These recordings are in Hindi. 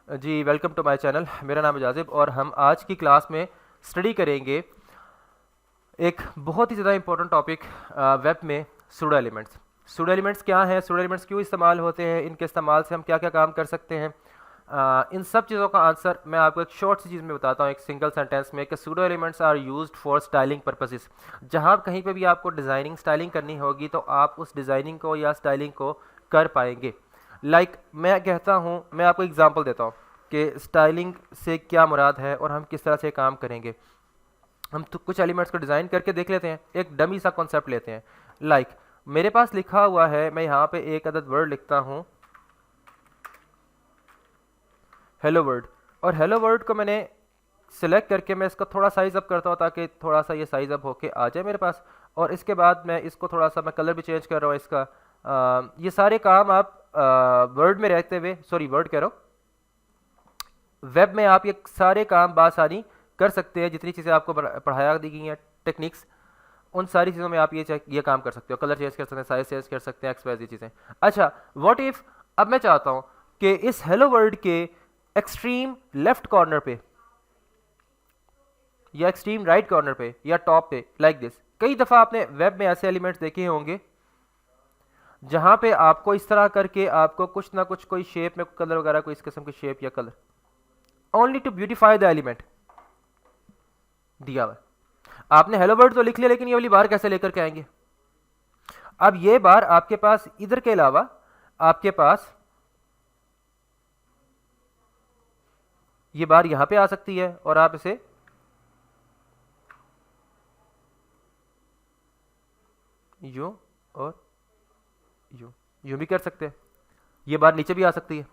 Ji welcome to my channel. मेरा नाम है जाजिब और हम आज की क्लास में स्टडी करेंगे एक बहुत ही ज़्यादा इंपॉर्टेंट टॉपिक वेब में सूडो एलिमेंट्स। सूडो एलिमेंट्स क्या हैं, सूडो एलिमेंट्स क्यों इस्तेमाल होते हैं, इनके इस्तेमाल से हम क्या क्या काम कर सकते हैं। इन सब चीज़ों का आंसर मैं आपको एक शॉर्ट सी चीज़ में बताता हूँ, एक सिंगल सेंटेंस में, कि pseudo elements are used for styling purposes. जहाँ कहीं पे भी आपको डिज़ाइनिंग स्टाइलिंग करनी होगी तो आप उस डिज़ाइनिंग को या स्टाइलिंग को कर पाएंगे। मैं कहता हूँ, मैं आपको एग्जांपल देता हूँ कि स्टाइलिंग से क्या मुराद है और हम किस तरह से काम करेंगे। हम तो कुछ एलिमेंट्स को डिज़ाइन करके देख लेते हैं, एक डमी सा कॉन्सेप्ट लेते हैं। मेरे पास लिखा हुआ है, मैं यहाँ पे एक अदद वर्ड लिखता हूँ, हेलो वर्ड, और हेलो वर्ड को मैंने सिलेक्ट करके मैं इसका थोड़ा साइज़ अप करता हूँ ताकि थोड़ा सा ये साइज़ अप होके आ जाए मेरे पास। और इसके बाद मैं इसको थोड़ा सा, मैं कलर भी चेंज कर रहा हूँ इसका। ये सारे काम आप वर्ड में रहते हुए, सॉरी वर्ड कह रहा हूँ, वेब में आप ये सारे काम बासानी कर सकते हैं। जितनी चीज़ें आपको पढ़ाया दी गई हैं टेक्निक्स, उन सारी चीज़ों में आप ये काम कर सकते हो। कलर चेंज कर सकते हैं, साइज चेंज कर सकते हैं, एक्सवाइज चीज़ें। अच्छा, व्हाट इफ़ अब मैं चाहता हूँ कि इस हेलो वर्ड के एक्सट्रीम लेफ्ट कॉर्नर पे या एक्सट्रीम राइट कॉर्नर पे या टॉप पे, लाइक दिस, कई दफ़ा आपने वेब में ऐसे एलिमेंट्स देखे होंगे जहां पे आपको इस तरह करके आपको कुछ ना कुछ कोई शेप में कलर वगैरह, कोई इस किस्म की शेप या colour, only to beautify the element दिया हुआ। आपने हेलो वर्ड तो लिख लिया, लेकिन ये वाली बार कैसे लेकर के आएंगे। अब ये बार आपके पास इधर के अलावा आपके पास ये बार यहां पे आ सकती है और आप इसे यूं और यूं भी कर सकते हैं। ये बार नीचे भी आ सकती है।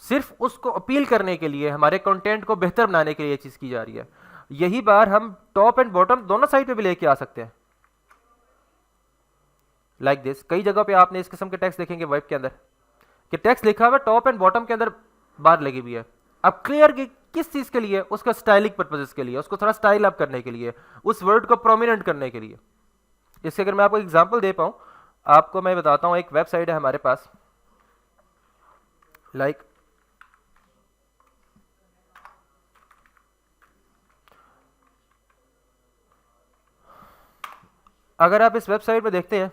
सिर्फ उसको अपील करने के लिए, हमारे कंटेंट को बेहतर बनाने के लिए ये चीज की जा रही है। यही बार हम टॉप एंड बॉटम दोनों साइड पे भी लेके आ सकते हैं, लाइक दिस। कई जगह पे आपने इस किस्म के टेक्स्ट देखेंगे वेब के अंदर कि टेक्स्ट लिखा हुआ है, टॉप एंड बॉटम के अंदर बार लगी हुई है। अब क्लियर कि किस चीज के लिए, उसका स्टाइलिंग पर्पजेस के लिए, उसको थोड़ा स्टाइल अप करने के लिए, उस वर्ड को प्रोमिनेंट करने के लिए। इससे अगर मैं आपको एग्जांपल दे पाऊं, आपको मैं बताता हूं, एक वेबसाइट है हमारे पास, लाइक अगर आप इस वेबसाइट में देखते हैं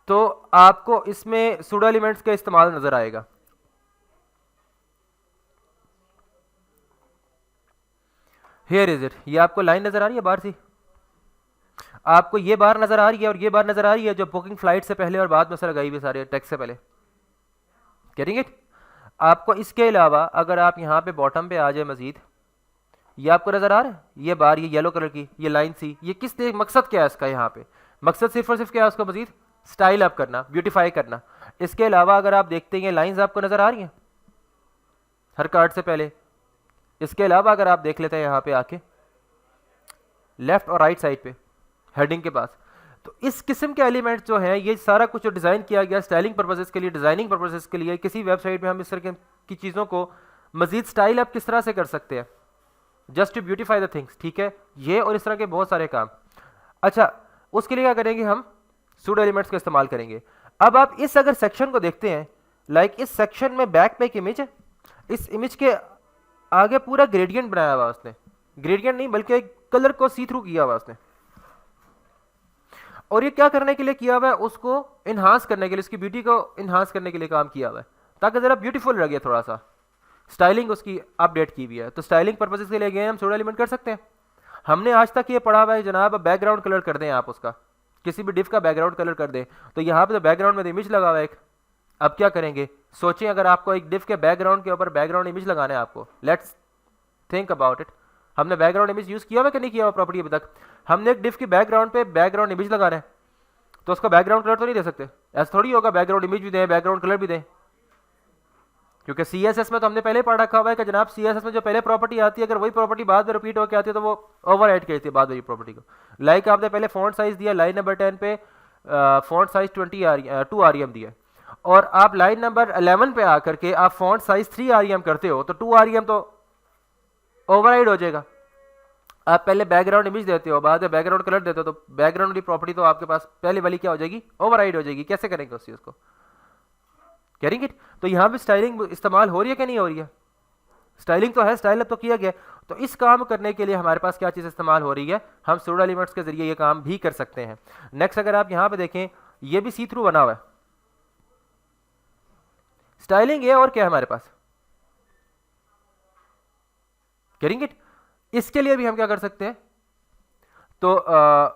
तो आपको इसमें सूडो एलिमेंट्स का इस्तेमाल नजर आएगा। हियर इज इट, ये आपको लाइन नजर आ रही है बाहर सी, आपको ये बार नजर आ रही है और ये बार नजर आ रही है जो बुकिंग फ्लाइट से पहले और बाद में सर गई हुई सारे टैक्स से पहले। Getting it. आपको इसके अलावा अगर आप यहाँ पे बॉटम पे आ जाए मजीद, ये आपको नजर आ रहा है, ये बार, ये येलो कलर की ये लाइन सी, ये किस मकसद क्या है इसका। यहाँ पे मकसद सिर्फ और सिर्फ क्या है, उसको मजीद स्टाइल अप करना, ब्यूटीफाई करना। इसके अलावा अगर आप देखते हैं लाइंस आपको नजर आ रही हैं हर कार्ड से पहले। इसके अलावा अगर आप देख लेते हैं यहाँ पे आके लेफ्ट और राइट साइड पे हेडिंग के पास, तो इस किस्म के एलिमेंट्स जो हैं, ये सारा कुछ जो डिज़ाइन किया गया स्टाइलिंग पर्पसेस के लिए, डिज़ाइनिंग पर्पसेस के लिए, किसी वेबसाइट में हम इस तरह की चीज़ों को मजीद स्टाइल अप किस तरह से कर सकते हैं, just to beautify the things. ठीक है, ये और इस तरह के बहुत सारे काम। अच्छा, उसके लिए क्या करेंगे, हम सूडो एलिमेंट्स का इस्तेमाल करेंगे। अब आप इस अगर सेक्शन को देखते हैं, इस सेक्शन में बैक पे एक इमेज है, इस इमेज के आगे पूरा ग्रेडियंट बनाया हुआ उसने, ग्रेडियंट नहीं बल्कि कलर को सी थ्रू किया हुआ उसने। और ये क्या करने के लिए किया हुआ है, उसको इन्हांस करने के लिए, उसकी ब्यूटी को इन्हांस करने के लिए काम किया हुआ है, ताकि जरा ब्यूटीफुल लगे, थोड़ा सा स्टाइलिंग उसकी अपडेट की हुई है। तो स्टाइलिंग पर्पसेस के लिए गए हम सूडो एलिमेंट कर सकते हैं। हमने आज तक ये पढ़ा हुआ है जनाब, बैकग्राउंड कलर कर दें आप उसका, किसी भी डिफ का बैकग्राउंड कलर कर दें, तो यहाँ पे तो बैकग्राउंड में इमेज लगा हुआ है एक। अब क्या करेंगे, सोचें अगर आपको एक डिफ के बैकग्राउंड के ऊपर बैकग्राउंड इमेज लगाना है आपको, लेट्स थिंक अबाउट इट। हमने बैकग्राउंड इमेज यूज किया हुआ कि नहीं किया हुआ प्रॉपर्टी अभी तक। हमने एक डिफ की बैकग्राउंड पे बैकग्राउंड इमेज लगाना है, तो उसका बैकग्राउंड कलर तो नहीं दे सकते, ऐसा थोड़ी होगा बैकग्राउंड इमेज भी दें बैकग्राउंड कलर भी दें, क्योंकि सीएसएस में तो हमने पहले पढ़ रखा हुआ है कि जनाब सीएसएस में जो पहले प्रॉपर्टी आती है, अगर वही प्रॉपर्टी बाद में रिपीट होकर आती है तो वो ओवर एड करती है बाद में प्रॉपर्टी को। लाइक आपने पहले फॉन्ट साइज दिया लाइन नंबर 10 पे, फॉन्ट साइज 2 REM दिया, और आप लाइन नंबर 11 पे आकर के आप फॉन्ट साइज 3 REM करते हो, तो 2 REM तो ओवरराइड हो जाएगा। आप पहले बैकग्राउंड इमेज देते हो, बाद में बैकग्राउंड कलर देते हो, तो बैकग्राउंड की प्रॉपर्टी तो आपके पास पहले वाली क्या हो जाएगी, ओवरराइड हो जाएगी। कैसे करेंगे उस चीज को, कैरिंग इट। तो यहाँ पे स्टाइलिंग इस्तेमाल हो रही है कि नहीं हो रही है? स्टाइलिंग तो है, स्टाइल अप तो किया गया। तो इस काम करने के लिए हमारे पास क्या चीज़ इस्तेमाल हो रही है, हम सूडो एलिमेंट्स के जरिए ये काम भी कर सकते हैं। नेक्स्ट अगर आप यहाँ पे देखें, ये भी सी थ्रू बना हुआ है। स्टाइलिंग है और क्या है हमारे पास, कैरिंग इट। इसके लिए भी हम क्या कर सकते हैं, तो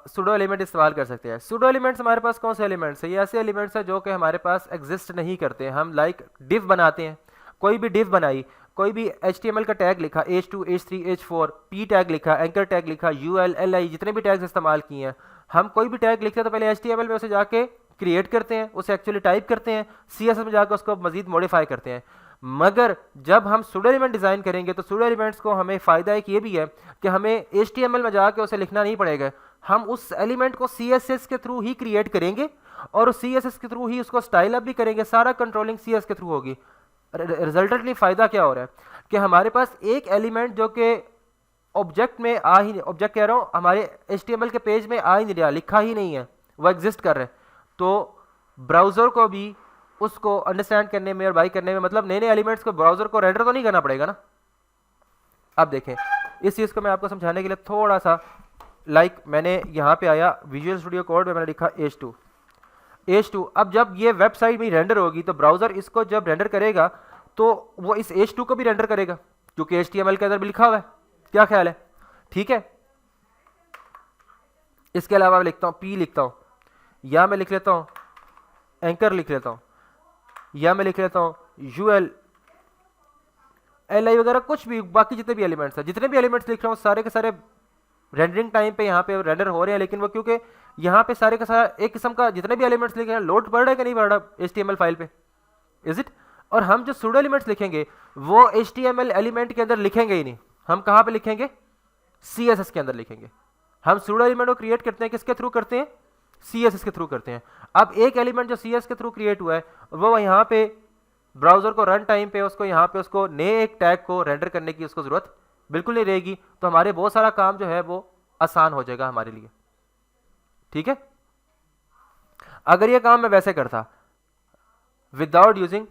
सूडो एलिमेंट इस्तेमाल कर सकते हैं। सूडो एलिमेंट्स हमारे पास कौन से एलिमेंट्स है, ये ऐसे एलिमेंट्स हैं जो कि हमारे पास एग्जिस्ट नहीं करते। हम लाइक डिव बनाते हैं, कोई भी डिव बनाई, कोई भी HTML का टैग लिखा, H2 H3 H4, P tag लिखा, एंकर टैग लिखा, UL LI, जितने भी टैग्स इस्तेमाल किए हैं, हम कोई भी टैग लिखते हैं तो पहले HTML में उसे जाके क्रिएट करते हैं, उसे एक्चुअली टाइप करते हैं, CSS में जाकर उसको मजीद मॉडिफाई करते हैं। मगर जब हम सूडो एलिमेंट डिज़ाइन करेंगे तो सूडो एलिमेंट्स को हमें फ़ायदा एक ये भी है कि हमें HTML में जाके उसे लिखना नहीं पड़ेगा। हम उस एलिमेंट को CSS के थ्रू ही क्रिएट करेंगे और उस CSS के थ्रू ही उसको स्टाइल अप भी करेंगे, सारा कंट्रोलिंग CS के थ्रू होगी। रिजल्टेंटली फ़ायदा क्या हो रहा है कि हमारे पास एक एलिमेंट जो कि ऑब्जेक्ट में आ ही, ऑब्जेक्ट कह रहा हूँ, हमारे HTML के पेज में आ ही नहीं रहा, लिखा ही नहीं है, वो एग्जिस्ट कर रहे हैं। तो ब्राउज़र को भी उसको अंडरस्टैंड करने में और बाई करने में, मतलब नए नए एलिमेंट्स को ब्राउज़र को रेंडर तो नहीं करना पड़ेगा ना। अब देखें, इस चीज़ को मैं आपको समझाने के लिए थोड़ा सा लाइक मैंने यहाँ पे आया विजुअल स्टूडियो कोड में मैंने लिखा H2। अब जब ये वेबसाइट में रेंडर होगी तो ब्राउज़र इसको जब रेंडर करेगा तो वो इस H2 को भी रेंडर करेगा क्योंकि HTML के अंदर भी लिखा हुआ है। क्या ख्याल है, ठीक है। इसके अलावा मैं लिखता हूँ P लिखता हूँ, या मैं लिख लेता हूँ एंकर लिख लेता हूँ, या मैं लिख लेता हूँ UL LI वगैरह, कुछ भी बाकी जितने भी एलिमेंट्स हैं, जितने भी एलिमेंट्स लिख रहा हूँ सारे के सारे रेंडरिंग टाइम पे यहाँ पे रेंडर हो रहे हैं। लेकिन वो क्योंकि यहाँ पे सारे का सारा एक किस्म का जितने भी एलिमेंट्स लिखे हैं लोड पड़ रहा है कि नहीं पड़ रहा HTML फाइल पे, इज इट। और हम जो सूडो एलिमेंट्स लिखेंगे वो HTML एलिमेंट के अंदर लिखेंगे ही नहीं, हम कहाँ पे लिखेंगे, CSS के अंदर लिखेंगे। हम सूडो एलिमेंट को क्रिएट करते हैं किसके थ्रू करते हैं, CSS के थ्रू करते हैं। अब एक एलिमेंट जो CSS के थ्रू क्रिएट हुआ है वो यहाँ पे ब्राउजर को रन टाइम पे उसको यहाँ पे उसको नए एक टैग को रेंडर करने की उसको जरूरत बिल्कुल नहीं रहेगी। तो हमारे बहुत सारा काम जो है वो आसान हो जाएगा हमारे लिए, ठीक है। अगर ये काम मैं वैसे करता विदाउट यूजिंग,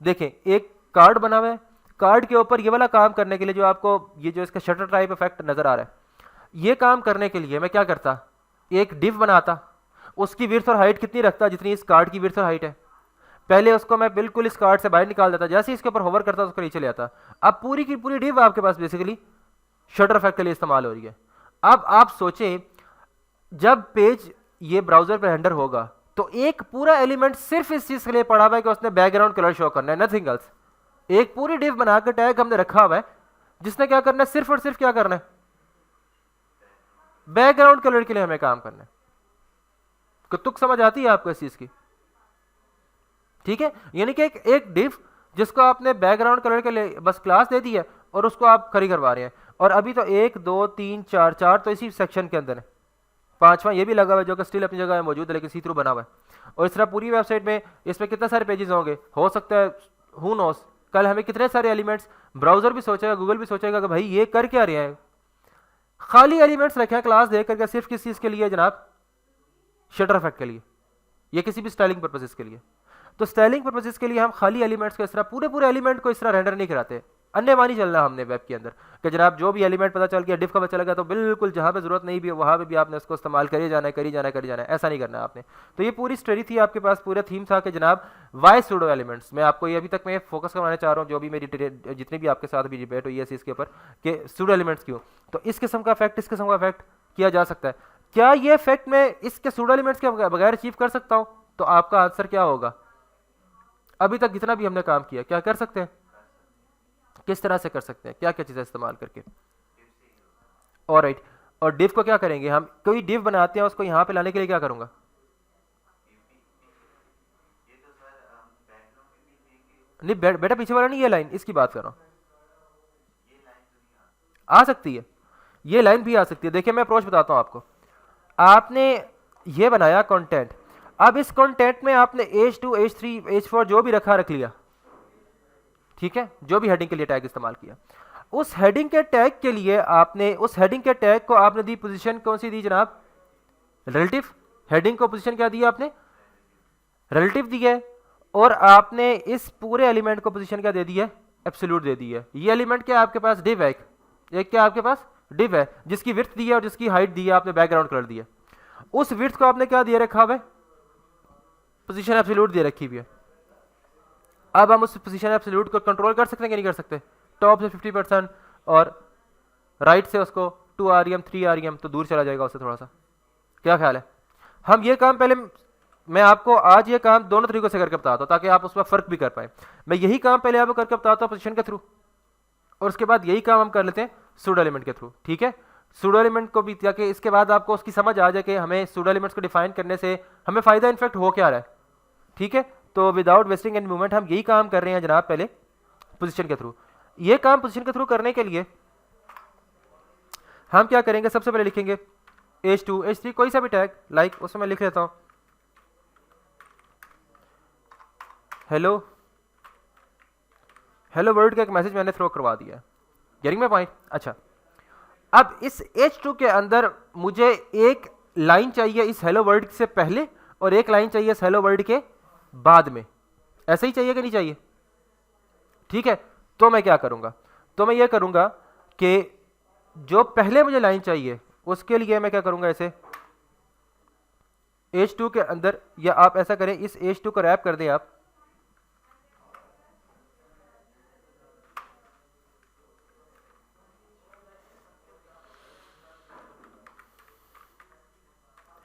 देखें एक कार्ड बना हुआ है, कार्ड के ऊपर ये वाला काम करने के लिए जो आपको ये जो इसका शटर टाइप इफेक्ट नजर आ रहा है, ये काम करने के लिए मैं क्या करता, एक डिव बनाता, उसकी विड्थ और हाइट कितनी रखता जितनी इस कार्ड की विड्थ और हाइट है। पहले उसको मैं बिल्कुल इस कार्ड से बाहर निकाल देता, जैसे इसके ऊपर होवर करता उसको नीचे ले आता। अब पूरी की पूरी डिव आपके पास बेसिकली शटर इफेक्ट के लिए इस्तेमाल हो रही है। अब आप सोचें जब पेज ये ब्राउजर पे रेंडर होगा तो एक पूरा एलिमेंट सिर्फ इस चीज के लिए पड़ा हुआ है कि उसने बैकग्राउंड कलर शो करना है, नथिंग एल्स। एक पूरी डिव बनाकर टैग हमने रखा हुआ है जिसने क्या करना है, सिर्फ और सिर्फ क्या करना है, बैकग्राउंड कलर के लिए हमें काम करना है। तुक समझ आती है आपको इस चीज की, ठीक है। यानी कि एक डिव जिसको आपने बैकग्राउंड कलर के लिए बस क्लास दे दी है और उसको आप खड़ी करवा रहे हैं। और अभी तो 1 2 3 4 4 तो इसी सेक्शन के अंदर है, पांचवा ये भी लगा हुआ है जो कि स्टिल अपनी जगह में मौजूद है लेकिन सी थ्रू बना हुआ है। और इस तरह पूरी वेबसाइट में इसमें कितने सारे पेजेस होंगे, हो सकता है हु नोस कल हमें कितने सारे एलिमेंट्स, ब्राउजर भी सोचेगा, गूगल भी सोचेगा कि भाई ये कर क्या रहे हैं, खाली एलिमेंट्स रखे हैं क्लास दे करके सिर्फ किस चीज के लिए जनाब, शटर इफेक्ट के लिए या किसी भी स्टाइलिंग पर्पसेस के लिए। तो स्टाइलिंग पर्पसेस के लिए हम खाली एलिमेंट्स को इस तरह पूरे एलिमेंट को इस तरह रेंडर नहीं कराते, अन्य मानी चलना हमने वेब के अंदर कि जनाब जो भी एलिमेंट पता चल गया, डिफ का पता चल गया तो बिल्कुल जहां पे जरूरत नहीं भी वहां पे भी आपने उसको इस्तेमाल करी जाना है, ऐसा नहीं करना है आपने। तो ये पूरी स्टोरी थी आपके पास, पूरा थीम था कि जनाब वाई सूडो एलिमेंट्स। मैं आपको ये अभी तक मैं फोकस करवाना चाह रहा हूँ, जो भी मेरी जितनी भी आपके साथ भी डिबेट हुई है इसके ऊपर कि सूडो एलिमेंट्स क्यों, तो इस किस्म का इफेक्ट इस किस्म का इफेक्ट किया जा सकता है। क्या ये इफेक्ट मैं इसके सूडो एलिमेंट्स के बगैर अचीव कर सकता हूँ, तो आपका आंसर क्या होगा, अभी तक जितना भी हमने काम किया क्या कर सकते हैं, किस तरह से कर सकते हैं, क्या क्या चीजें इस्तेमाल करके। ऑलराइट, और डिव को क्या करेंगे, हम कोई डिव बनाते हैं उसको यहां पे लाने के लिए क्या करूंगा, नहीं बेटा पीछे वाला नहीं, ये लाइन इसकी बात कर रहा हूं, आ सकती है, ये लाइन भी आ सकती है। देखिए मैं अप्रोच बताता हूं आपको, आपने ये बनाया कंटेंट, अब इस कंटेंट में आपने H2 H3 H4 जो भी रख लिया, ठीक है, जो भी हेडिंग के लिए टैग इस्तेमाल किया, उस हेडिंग के टैग के लिए आपने उस हेडिंग के टैग को आपने दी पोजीशन कौन सी दी जनाब, रिलेटिव। हेडिंग को पोजीशन क्या दी आपने, रिलेटिव दी है। और आपने इस पूरे एलिमेंट को पोजीशन क्या दे दी है, एब्सोल्यूट दे दी है। ये एलिमेंट क्या आपके पास डिव है, एक क्या आपके पास डिव है जिसकी विड्थ दी है और जिसकी हाइट दी है, आपने बैकग्राउंड कलर दिया। उस विड्थ को आपने क्या दिया रखा हुआ है, पोजीशन एब्सोल्यूट दे रखी हुई है। अब हम उस पोजीशन एब्सोल्यूट को कंट्रोल कर सकते हैं कि नहीं कर सकते, टॉप से 50% और राइट से उसको 2 REM 3 REM तो दूर चला जाएगा उससे थोड़ा सा। क्या ख्याल है? हम ये काम पहले, मैं आपको आज ये काम दोनों तरीकों से करके बताता हूँ ताकि आप उसमें फर्क भी कर पाए। मैं यही काम पहले आपको करके बताता हूँ पोजीशन के थ्रू, और उसके बाद यही काम हम कर लेते हैं सूडो एलिमेंट के थ्रू। ठीक है, सूडो एलिमेंट को भी, ताकि इसके बाद आपको उसकी समझ आ जाए कि हमें सूडो एलिमेंट्स को डिफाइन करने से हमें फायदा इनफेक्ट हो क्या रहा है। ठीक है, तो विदाउट वेस्टिंग एनी मूवमेंट हम यही काम कर रहे हैं जनाब पहले पोजीशन के थ्रू। ये काम पोजीशन के थ्रू करने के लिए हम क्या करेंगे, सबसे पहले लिखेंगे H2 H3 कोई सा भी टैग, लाइक उसमें मैं लिख लेता हूं हेलो हेलो वर्ल्ड का एक मैसेज मैंने थ्रो करवा दिया, गेटिंग माय पॉइंट। अच्छा, अब इस H2 के अंदर मुझे एक लाइन चाहिए इस हेलो वर्ल्ड से पहले और एक लाइन चाहिए इस हेलो वर्ल्ड के बाद में, ऐसा ही चाहिए कि नहीं चाहिए? ठीक है, तो मैं क्या करूंगा, तो मैं ये करूंगा कि जो पहले मुझे लाइन चाहिए उसके लिए मैं क्या करूंगा, ऐसे H2 के अंदर, या आप ऐसा करें इस H2 को रैप कर दें आप,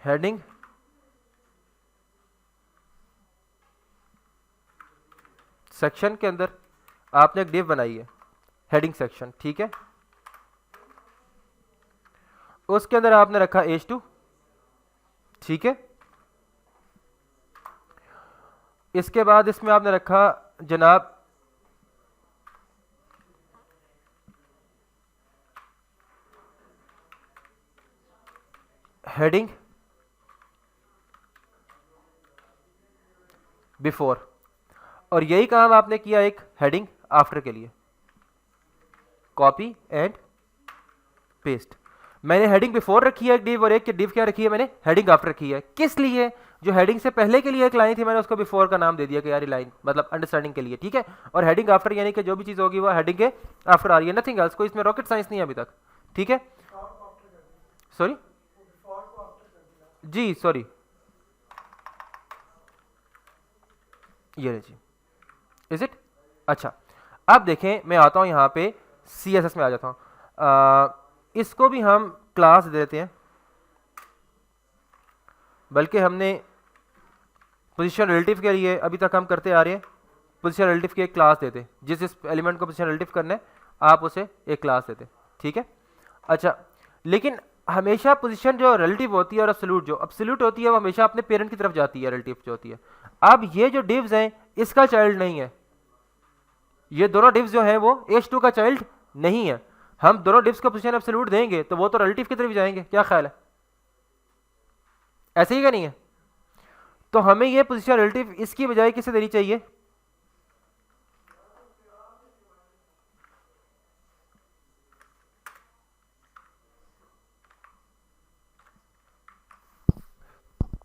हेडिंग सेक्शन के अंदर आपने एक डिव बनाई है हेडिंग सेक्शन। ठीक है, उसके अंदर आपने रखा H2। ठीक है, इसके बाद इसमें आपने रखा जनाब हेडिंग बिफोर, और यही काम आपने किया एक हेडिंग आफ्टर के लिए, कॉपी एंड पेस्ट। मैंने हेडिंग बिफोर रखी है एक डिव, और एक की डिव क्या रखी है मैंने, हेडिंग आफ्टर रखी है। किस लिए? जो हेडिंग से पहले के लिए एक लाइन थी मैंने उसको बिफोर का नाम दे दिया कि यार लाइन, मतलब अंडरस्टैंडिंग के लिए। ठीक है, और हेडिंग आफ्टर यानी कि जो भी चीज होगी वो हेडिंग के आफ्टर आ रही है, नथिंग एल्स, कोई इसमें रॉकेट साइंस नहीं है अभी तक। ठीक है, सॉरी जी, सॉरी, ये जी, इज इट? अच्छा, अब देखें मैं आता हूं यहां पे CSS में आ जाता हूं, इसको भी हम क्लास दे देते हैं, बल्कि हमने पोजीशन रिलेटिव के लिए अभी तक हम करते आ रहे हैं, पोजीशन रिलेटिव की एक क्लास देते, जिस एलिमेंट को पोजीशन रिलेटिव करना है आप उसे एक क्लास देते। ठीक है, अच्छा, लेकिन हमेशा पोजीशन जो रिलेटिव होती है और एब्सोल्यूट जो एब्सोल्यूट होती है वो हमेशा अपने पेरेंट की तरफ जाती है, रिलेटिव जो होती है। अब ये जो डिव्स हैं इसका चाइल्ड नहीं है, ये दोनों डिव्स जो हैं वो H2 का चाइल्ड नहीं है। हम दोनों डिव्स को पोजीशन एब्सोल्यूट देंगे तो वो तो रिलेटिव की तरफ जाएंगे, क्या ख्याल है? ऐसे ही क्या नहीं है? तो हमें ये पोजीशन रिलेटिव इसकी बजाय किसे देनी चाहिए,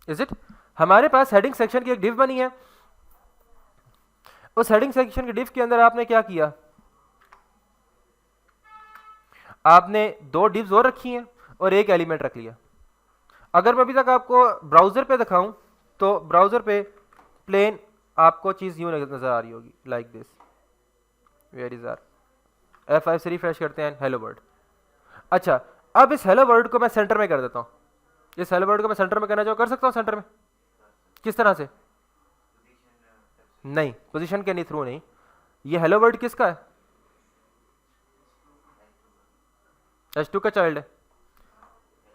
इज इट? हमारे पास हेडिंग सेक्शन की एक डिव बनी है, उस हेडिंग सेक्शन की डिव के अंदर आपने क्या किया, आपने 2 डिव्स और रखी हैं और एक एलिमेंट रख लिया। अगर मैं अभी तक आपको ब्राउजर पे दिखाऊं तो ब्राउजर पे प्लेन आपको चीज यूं नजर आ रही होगी, like this, where is R, F5 से रिफ्रेश करते हैं, हेलो वर्ल्ड। अच्छा, अब इस हेलो वर्ल्ड को मैं सेंटर में कर देता हूं, इस हेलो वर्ल्ड को मैं सेंटर में करना चाहूँ, कर सकता हूँ सेंटर में? किस तरह से? नहीं, पोजीशन के नहीं, थ्रू नहीं। ये हेलो वर्ल्ड किसका है? H2 का चाइल्ड है।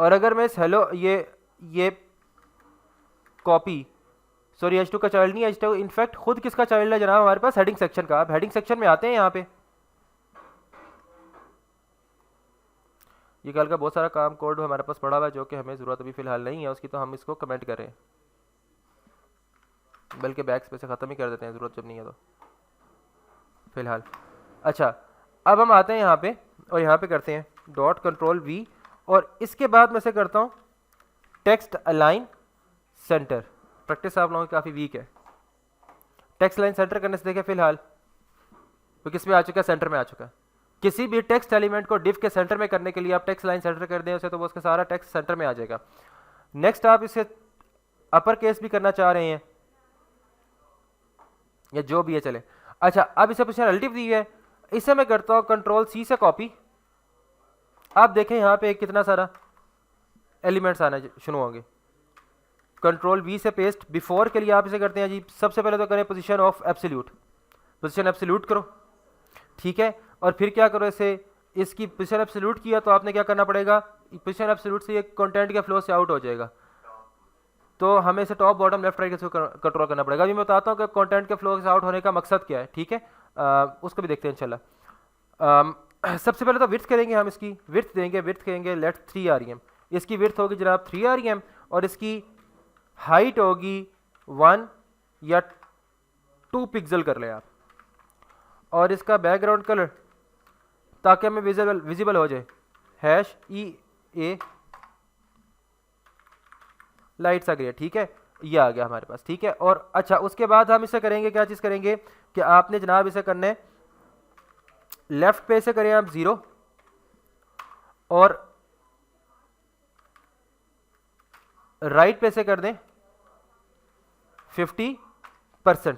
और अगर मैं इस हेलो ये कॉपी, सॉरी H2 का चाइल्ड नहीं है, H2 इनफैक्ट खुद किसका चाइल्ड है जनाब हमारे पास, हेडिंग सेक्शन का। आप हेडिंग सेक्शन में आते हैं, यहाँ पे ये कल का बहुत सारा काम कोड हमारे पास पड़ा हुआ है जो कि हमें ज़रूरत अभी फ़िलहाल नहीं है उसकी, तो हम इसको कमेंट करें, बल्कि बैक स्पेस से ख़त्म ही कर देते हैं ज़रूरत जब नहीं है तो फ़िलहाल। अच्छा, अब हम आते हैं यहाँ पे और यहाँ पे करते हैं .Ctrl+V, और इसके बाद मैं से करता हूँ टेक्स्ट अलाइन सेंटर। प्रैक्टिस आप लोगों की काफ़ी वीक है। टेक्स्ट लाइन सेंटर करने से देखें फिलहाल तो किस में आ चुका है, सेंटर में आ चुका है। किसी भी टेक्स्ट एलिमेंट को डिव के सेंटर में करने के लिए आप टेक्स्ट लाइन सेंटर कर दें उसे तो वो उसका सारा टेक्स्ट सेंटर में आ जाएगा। नेक्स्ट आप इसे अपर केस भी करना चाह रहे हैं या जो भी है चले। अच्छा अब इसे पोजीशन रिलेटिव दी है, इसे मैं करता हूं कंट्रोल सी से कॉपी। आप देखें यहां पे कितना सारा एलिमेंट्स आना शुरू होंगे। कंट्रोल वी से पेस्ट। बिफोर के लिए आप इसे करते हैं जी, सबसे पहले तो करें position of absolute, position absolute करो, ठीक है। और फिर क्या करो, इसे इसकी पोजीशन एब्सोल्यूट किया तो आपने क्या करना पड़ेगा, पोजीशन एब्सोल्यूट से ये कंटेंट के फ्लो से आउट हो जाएगा, तो हमें इसे top bottom left right control करना पड़ेगा। अभी मैं बताता हूँ कि कंटेंट के फ्लो से आउट होने का मकसद क्या है, ठीक है। उसको भी देखते हैं इंशाल्लाह। सबसे पहले तो विड्थ करेंगे, हम इसकी विड्थ देंगे, विड्थ कहेंगे लेट 3 rem। इसकी विड्थ होगी जनाब 3 rem और इसकी हाइट होगी 1 या 2 पिक्सल कर ले आप। और इसका बैकग्राउंड कलर ताकि हमें विजिबल हो जाए हैश EA लाइट सा ग्रे, ठीक है, ये आ गया हमारे पास, ठीक है। और अच्छा उसके बाद हम इसे करेंगे, क्या चीज़ करेंगे कि आपने जनाब इसे करना है लेफ्ट पे से करें आप 0 और राइट पे से कर दें 50%,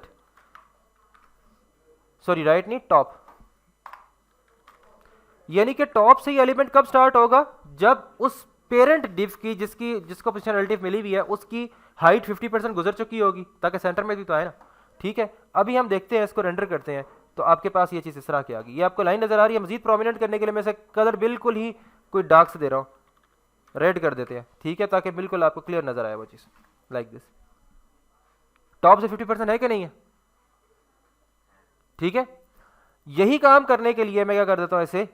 सॉरी राइट नहीं टॉप, यानी कि टॉप से ये एलिमेंट कब स्टार्ट होगा, जब उस पेरेंट डिव की जिसको पोजीशन रिलेटिव मिली हुई है उसकी हाइट 50% गुजर चुकी होगी, ताकि सेंटर में भी तो आए ना, ठीक है। अभी हम देखते हैं, इसको रेंडर करते हैं, तो आपके पास ये चीज़ इस तरह की आ गई। ये आपको लाइन नजर आ रही है। मजीद प्रोमिनेंट करने के लिए मैं इसे कलर बिल्कुल ही कोई डार्क से दे रहा हूँ, रेड कर देते हैं, ठीक है, ताकि बिल्कुल आपको क्लियर नजर आए वो चीज़ लाइक दिस। टॉप से 50% है कि नहीं है, ठीक है। यही काम करने के लिए मैं क्या कर देता हूं, इसे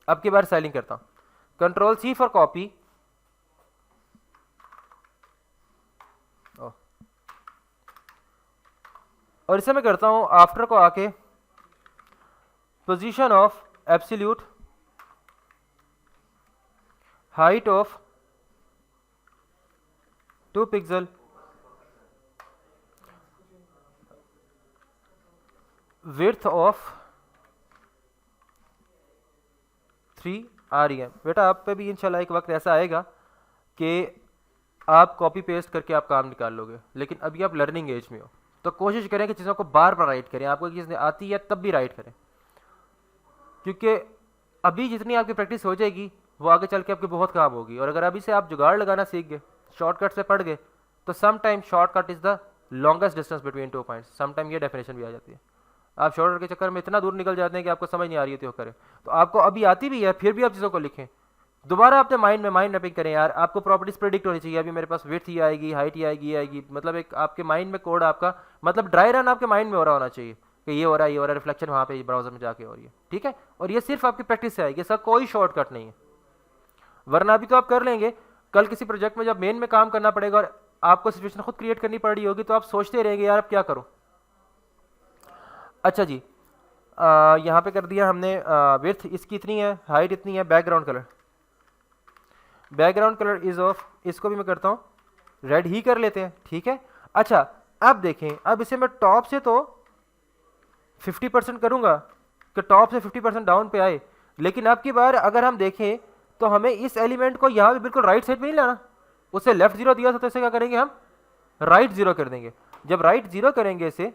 अब की बार स्टाइलिंग करता हूं, कंट्रोल सी फॉर कॉपी, और इसे मैं करता हूं आफ्टर को आके position of absolute height of 2 pixel width of 3 rem। बेटा आप पे भी इंशाल्लाह एक वक्त ऐसा आएगा कि आप कॉपी पेस्ट करके आप काम निकाल लोगे, लेकिन अभी आप लर्निंग एज में हो, तो कोशिश करें कि चीज़ों को बार बार राइट करें। आपको चीज़ आती है तब भी राइट करें, क्योंकि अभी जितनी आपकी प्रैक्टिस हो जाएगी वो आगे चल के आपकी बहुत काम होगी। और अगर अभी से आप जुगाड़ लगाना सीख गए, शॉर्टकट से पढ़ गए, तो some time shortcut is the longest distance between 2 points. Some time ये डेफिनेशन भी आ जाती है। आप शॉर्टकट के चक्कर में इतना दूर निकल जाते हैं कि आपको समझ नहीं आ रही होती, करें तो आपको अभी आती भी है, फिर भी आप चीज़ों को लिखें, दोबारा अपने माइंड में माइंड मैपिंग करें। यार आपको प्रॉपर्टीज प्रेडिक्ट होनी चाहिए, अभी मेरे पास विड्थ ही आएगी, हाइट ही आएगी, ये आएगी, मतलब एक आपके माइंड में कोड आपका, मतलब ड्राई रन आपके माइंड में हो रहा होना चाहिए कि ये हो रहा है, ये हो रहा है, रिफ्लेक्शन वहाँ पे ब्राउजर में जाके हो रही है, ठीक है। और ये सिर्फ आपकी प्रैक्टिस से आएगी, इसका कोई शॉर्टकट नहीं है, वरना अभी तो आप कर लेंगे, कल किसी प्रोजेक्ट में जब मेन में काम करना पड़ेगा और आपको सिचुएशन खुद क्रिएट करनी पड़ रही होगी, तो आप सोचते रहेंगे यार अब क्या करूँ। अच्छा जी, यहाँ पे कर दिया हमने विड्थ इसकी इतनी है, हाइट इतनी है, बैकग्राउंड कलर इज ऑफ, इसको भी मैं करता हूँ रेड ही कर लेते हैं, ठीक है। अच्छा अब देखें, अब इसे मैं टॉप से तो 50% करूँगा कि टॉप से 50% डाउन पे आए, लेकिन अब की बार अगर हम देखें तो हमें इस एलिमेंट को यहाँ पे बिल्कुल राइट साइड पे नहीं लाना, उसे लेफ्ट 0 दिया था तो इसे क्या करेंगे हम राइट 0 कर देंगे। जब राइट 0 करेंगे इसे,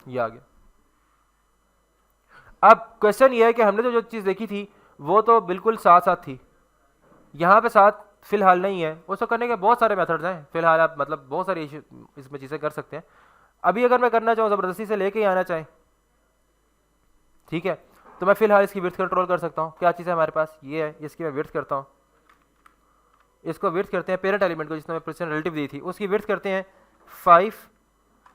ये आ गया। अब क्वेश्चन ये है कि हमने तो जो चीज़ देखी थी वो तो बिल्कुल साथ साथ थी, यहाँ पे साथ फिलहाल नहीं है। उसको करने के बहुत सारे मेथड्स हैं, फिलहाल आप मतलब बहुत सारी इसमें चीज़ें कर सकते हैं। अभी अगर मैं करना चाहूँ ज़बरदस्ती से लेके ही आना चाहें, ठीक है, तो मैं फिलहाल इसकी विड्थ कंट्रोल कर सकता हूँ। क्या चीज़ है हमारे पास, ये है, इसकी मैं विड्थ करता हूँ, इसको विड्थ करते हैं पेरेंट एलिमेंट को जिसने मैं पोजीशन रिलेटिव दी थी, उसकी विड्थ करते हैं 5